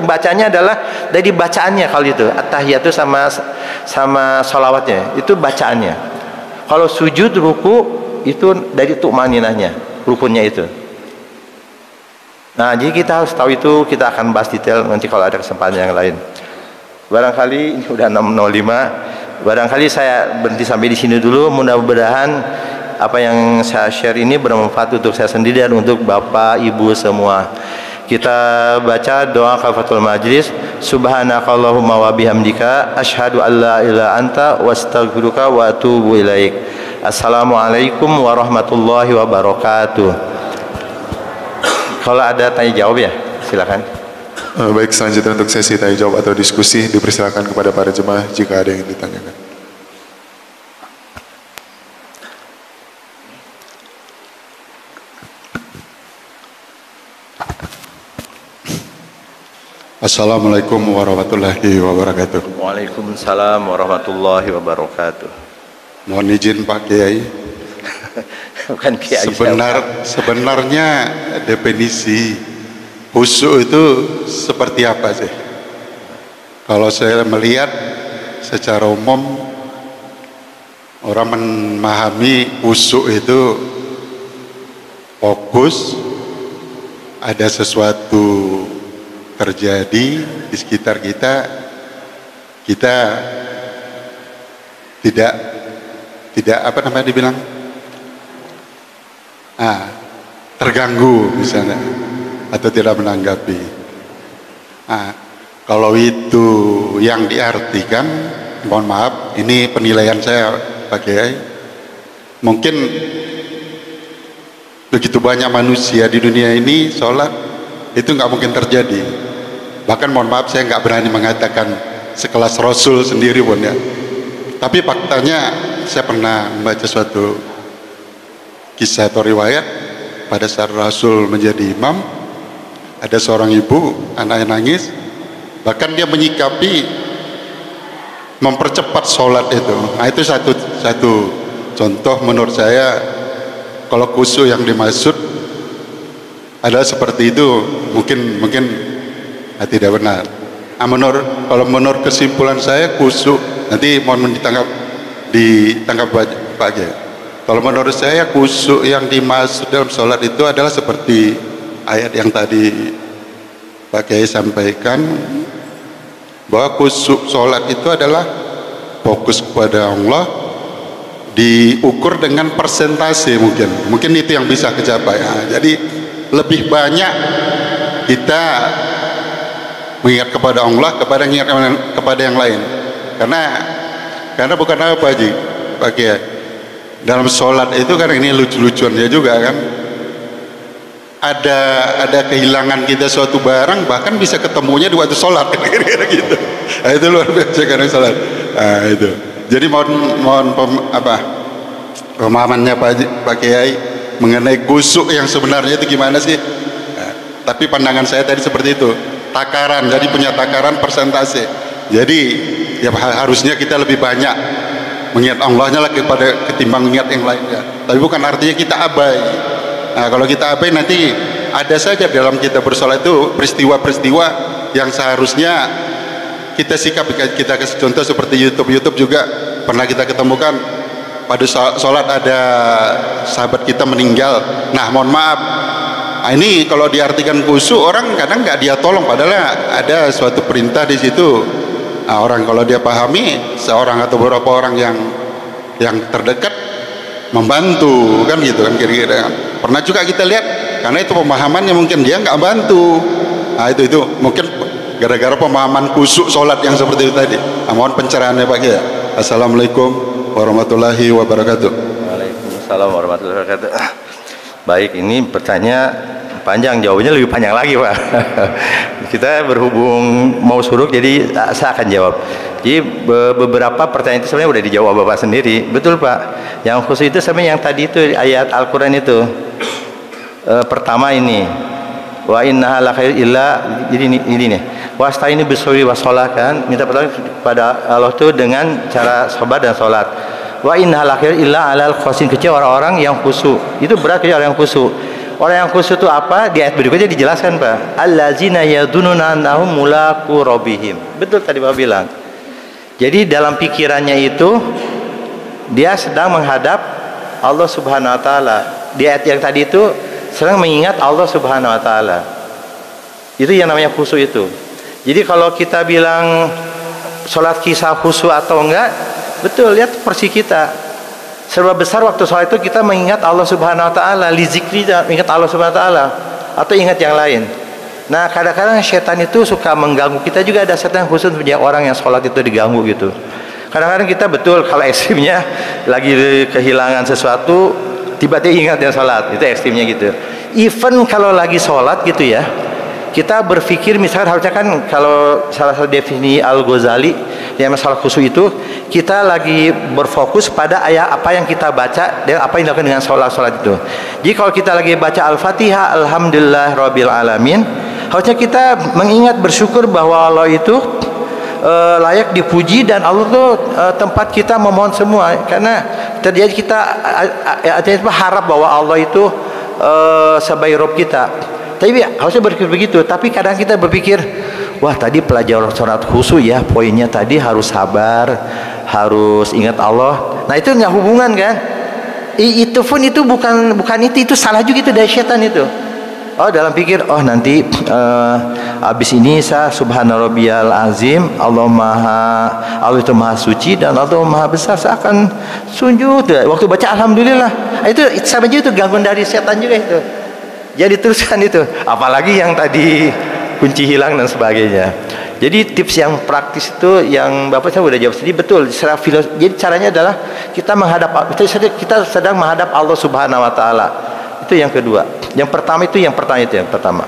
bacanya adalah dari bacaannya. Kalau itu at-tahiyat itu sama sholawatnya, itu bacaannya. Kalau sujud ruku itu dari tu'maninahnya, rukunnya itu. Nah, jadi kita harus tahu itu. Kita akan bahas detail nanti kalau ada kesempatan yang lain. Barangkali ini udah 6.05. Barangkali saya berhenti sampai di sini dulu. Mudah-mudahan apa yang saya share ini bermanfaat untuk saya sendiri dan untuk Bapak Ibu semua. Kita baca doa kafatul majlis. Subhanakallahumma wa bihamdika asyhadu an la ilaha anta wastaghfiruka wa atubu ilaik. Assalamualaikum warahmatullahi wabarakatuh. Kalau ada tanya jawab ya, silakan. Baik, selanjutnya untuk sesi tanya jawab atau diskusi dipersilakan kepada para jemaah jika ada yang ditanyakan. Assalamualaikum warahmatullahi wabarakatuh. Waalaikumsalam warahmatullahi wabarakatuh. Mohon izin Pak Kiai. Bukan Kiai. Sebenarnya definisi khusyuk itu seperti apa sih? Kalau saya melihat secara umum orang memahami khusyuk itu fokus, ada sesuatu terjadi di sekitar kita tidak apa namanya dibilang terganggu misalnya, atau tidak menanggapi. Kalau itu yang diartikan, mohon maaf, ini penilaian saya Pak Kiai, mungkin begitu banyak manusia di dunia ini sholat itu nggak mungkin terjadi. Bahkan mohon maaf, saya nggak berani mengatakan sekelas Rasul sendiri pun ya. Tapi faktanya saya pernah membaca suatu kisah atau riwayat pada saat Rasul menjadi imam, ada seorang ibu, anaknya nangis, bahkan dia menyikapi mempercepat sholat itu. Nah, itu satu contoh menurut saya kalau khusyuk yang dimaksud adalah seperti itu, mungkin tidak benar. Kalau menurut kesimpulan saya khusyuk, nanti mohon ditangkap Pak Kiai. Kalau menurut saya khusyuk yang dimaksud dalam sholat itu adalah seperti ayat yang tadi Pak Kiai sampaikan, bahwa khusyuk sholat itu adalah fokus kepada Allah, diukur dengan persentase, mungkin itu yang bisa kecapai. Jadi lebih banyak kita mengingat kepada Allah kepada yang lain, karena bukan apa Haji Pak Kiai, dalam sholat itu kan ini lucu-lucuannya juga kan, ada kehilangan kita suatu barang, bahkan bisa ketemunya di waktu sholat kira-kira gitu. Nah, itu luar biasa karena sholat. Nah, itu jadi mohon pemahamannya Pak Kiai mengenai khusyuk yang sebenarnya itu gimana sih. Nah, tapi pandangan saya tadi seperti itu, takaran, jadi punya takaran persentase. Jadi ya harusnya kita lebih banyak mengingat Allahnya lah ketimbang mengingat yang lainnya. Tapi bukan artinya kita abai. Nah, kalau kita abai nanti ada saja dalam kita bersolat itu peristiwa-peristiwa yang seharusnya kita sikap. Kita kasih contoh seperti YouTube juga pernah kita ketemukan pada sholat ada sahabat kita meninggal. Nah, mohon maaf, ini kalau diartikan khusyuk, orang kadang nggak dia tolong, padahal ada suatu perintah di situ. Nah, orang kalau dia pahami, seorang atau beberapa orang yang terdekat membantu kan gitu kan kira-kira. Pernah juga kita lihat, karena itu pemahamannya mungkin dia nggak bantu. Nah, itu mungkin gara-gara pemahaman khusyuk sholat yang seperti itu tadi. Nah, mohon pencerahannya Pak Kiai. Assalamualaikum warahmatullahi wabarakatuh. Waalaikumsalam warahmatullahi wabarakatuh. Baik, ini pertanyaan panjang, jawabannya lebih panjang lagi Pak. Kita berhubung mau suruk, jadi saya akan jawab. Jadi beberapa pertanyaan itu sebenarnya udah dijawab Bapak sendiri. Betul Pak. Yang khusus itu sebenarnya yang tadi itu ayat Al-Quran itu. Pertama ini, wa innaha lakhair illa, ini nih. Wasta'inu bis-sabri was-shalah, kan, minta pertolongan kepada Allah itu dengan cara sabar dan salat. Wa innaha lakhair illa alal khasin, kecuali orang-orang yang khusyuk. Itu berat kecuali orang yang khusyuk. Orang yang khusyuk itu apa? Di ayat berikutnya dijelaskan Pak. Allazina yadununa annahum mulaqu rabbihim. Betul tadi Bapak bilang. Jadi dalam pikirannya itu dia sedang menghadap Allah Subhanahu wa taala. Di ayat yang tadi itu sedang mengingat Allah Subhanahu wa taala. Itu yang namanya khusyuk itu. Jadi kalau kita bilang sholat kisah khusyuk atau enggak, betul, lihat porsi kita. Serba besar waktu sholat itu kita mengingat Allah Subhanahu wa taala, li zikri, ingat Allah Subhanahu wa taala atau ingat yang lain. Nah, kadang-kadang setan itu suka mengganggu kita juga, ada setan khusus punya orang yang sholat itu diganggu gitu. Kadang-kadang kita betul kalau ekstrimnya lagi kehilangan sesuatu, tiba-tiba ingat yang sholat, itu ekstrimnya gitu. Even kalau lagi sholat gitu ya, kita berpikir misalkan harusnya kan kalau salah satu definisi Al-Ghazali yang masalah khusyuk itu, kita lagi berfokus pada ayat apa yang kita baca dan apa yang dilakukan dengan sholat itu. Jadi kalau kita lagi baca Al-Fatihah, Alhamdulillah Rabbil Alamin, harusnya kita mengingat bersyukur bahwa Allah itu layak dipuji dan Allah itu tempat kita memohon semua, karena terjadi kita harap bahwa Allah itu sebagai Rabb kita. Tapi harusnya berpikir begitu. Tapi kadang kita berpikir, wah tadi pelajaran sholat khusyuk ya, poinnya tadi harus sabar, harus ingat Allah. Nah itu nggak hubungan kan? Itu pun itu bukan itu salah juga, itu dari setan itu. Oh dalam pikir, oh nanti abis ini saya Subhana Rabbiyal Azim, Allah itu maha suci dan Allah maha besar, saya akan sujud. Waktu baca Alhamdulillah, itu sama aja itu gangguan dari setan juga itu. Jadi teruskan itu, apalagi yang tadi kunci hilang dan sebagainya. Jadi tips yang praktis itu yang Bapak saya udah jawab sendiri, betul. Secara filosofi, jadi caranya adalah kita sedang menghadap Allah Subhanahu wa taala. Itu yang kedua. Yang pertama itu yang pertama.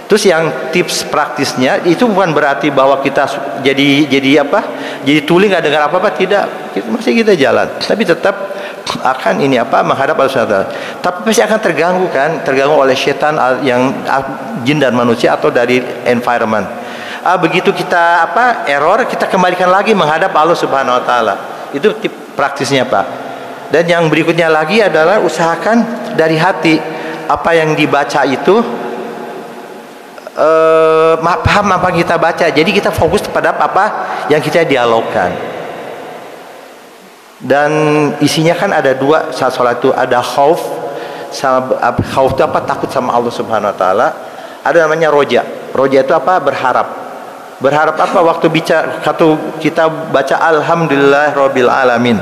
Terus yang tips praktisnya itu bukan berarti bahwa kita jadi apa? Jadi tuli nggak dengar apa-apa, tidak. Masih kita jalan, tapi tetap akan menghadap Allah Subhanahu wa taala. Tapi pasti akan terganggu oleh setan yang jin dan manusia atau dari environment. Begitu kita error, kita kembalikan lagi menghadap Allah Subhanahu wa taala. Itu tip praktisnya Pak. Dan yang berikutnya lagi adalah usahakan dari hati apa yang dibaca itu paham apa yang kita baca. Jadi kita fokus pada apa yang kita dialogkan. Dan isinya kan ada dua saat sholat itu, ada khauf. Khauf itu takut sama Allah Subhanahu wa taala. Ada namanya roja. Roja itu berharap. Berharap waktu kita baca Alhamdulillah Rabbil Alamin,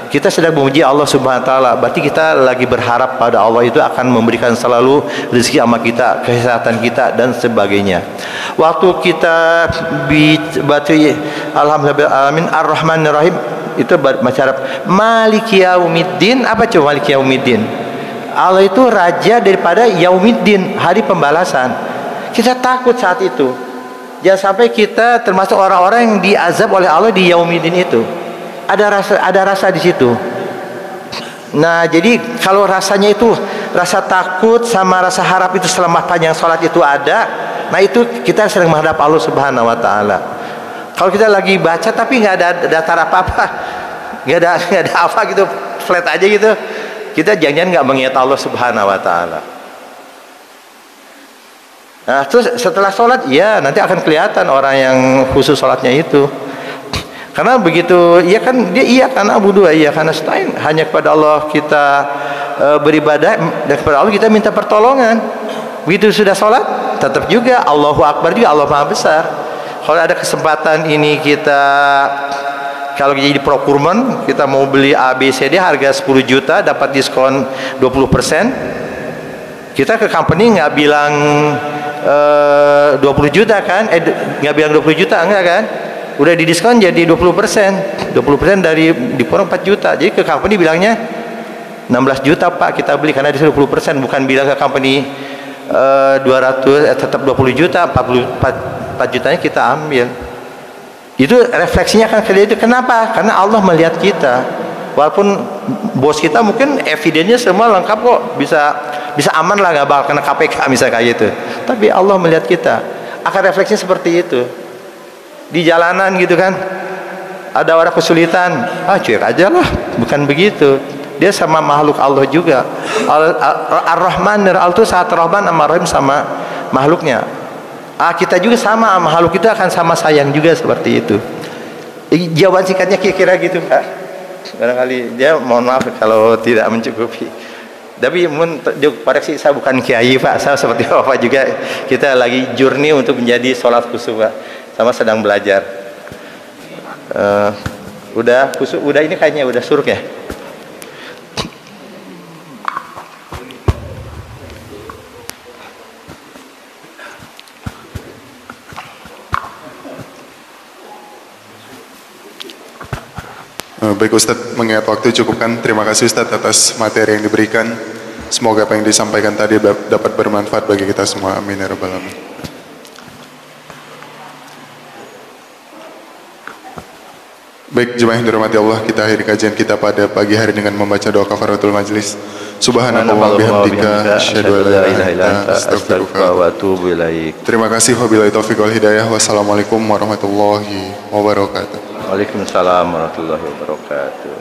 kita sedang memuji Allah Subhanahu wa taala. Berarti kita lagi berharap pada Allah itu akan memberikan selalu rezeki sama kita, kesehatan kita dan sebagainya. Waktu kita baca Alhamdulillah Alamin Ar-Rahmanir Rahim, itu baca Arab. Maliki yaumiddin, apa coba Maliki yaumiddin? Allah itu raja daripada yaumiddin, hari pembalasan. Kita takut saat itu. Jangan sampai kita termasuk orang-orang yang diazab oleh Allah di yaumiddin itu. Ada rasa di situ. Nah, jadi kalau rasanya itu rasa takut sama rasa harap itu selama panjang sholat itu ada, nah itu kita sering menghadap Allah Subhanahu wa taala. Kalau kita lagi baca tapi nggak ada datar apa-apa, nggak ada apa gitu, flat aja gitu, kita jangan nggak mengingat Allah Subhanahu wa taala. Nah, terus setelah sholat, ya nanti akan kelihatan orang yang khusus sholatnya itu. Karena begitu, iya kan dia iya karena Abu Dua, iya karena stain, hanya kepada Allah kita beribadah dan kepada Allah kita minta pertolongan. Begitu sudah sholat, tetap juga Allahu Akbar juga, Allah Maha Besar. Kalau ada kesempatan ini kita, kalau jadi procurement, kita mau beli ABCD harga 10 juta dapat diskon 20%, kita ke company nggak bilang 20 juta kan, nggak bilang 20 juta, enggak kan, udah didiskon jadi 20%. 20% dari dikurang 4 juta. Jadi ke company bilangnya 16 juta Pak kita beli karena disuruh 20%, bukan bilang ke company 200 tetap 20 juta, 4 jutanya kita ambil. Itu refleksinya kan ke dia itu. Kenapa? Karena Allah melihat kita. Walaupun bos kita mungkin evidennya semua lengkap kok, bisa aman lah, nggak bakal kena KPK misalnya kayak gitu. Tapi Allah melihat kita. Akan refleksinya seperti itu. Di jalanan gitu kan, ada orang kesulitan, cuek aja lah, bukan begitu. Dia sama makhluk Allah juga. Ar-Rahman dan Allah itu saat Rahman sama Rahim sama makhluknya. Kita juga sama makhluk kita akan sama sayang juga seperti itu. Jawaban singkatnya kira-kira gitu Pak. Barangkali dia mohon maaf kalau tidak mencukupi. Tapi koreksi, saya bukan kiai Pak, saya seperti Bapak juga, kita lagi journey untuk menjadi sholat khusyuk Pak, sama sedang belajar. Udah khusyuk, udah ini kayaknya udah suruk ya. Baik Ustadz, mengingat waktu cukupkan. Terima kasih Ustadz atas materi yang diberikan. Semoga apa yang disampaikan tadi dapat bermanfaat bagi kita semua. Amin ya rabbal alamin. Baik jemaah yang dirahmati Allah, kita akhiri kajian kita pada pagi hari dengan membaca doa kafaratul majlis. Subhanallah bihamdika asyhadu an la ilaha illa anta astaghfiruka wa atubu ilaik. Terima kasih, wabillahi taufiq wal hidayah. Wassalamualaikum warahmatullahi wabarakatuh. Waalaikumsalam warahmatullahi wabarakatuh.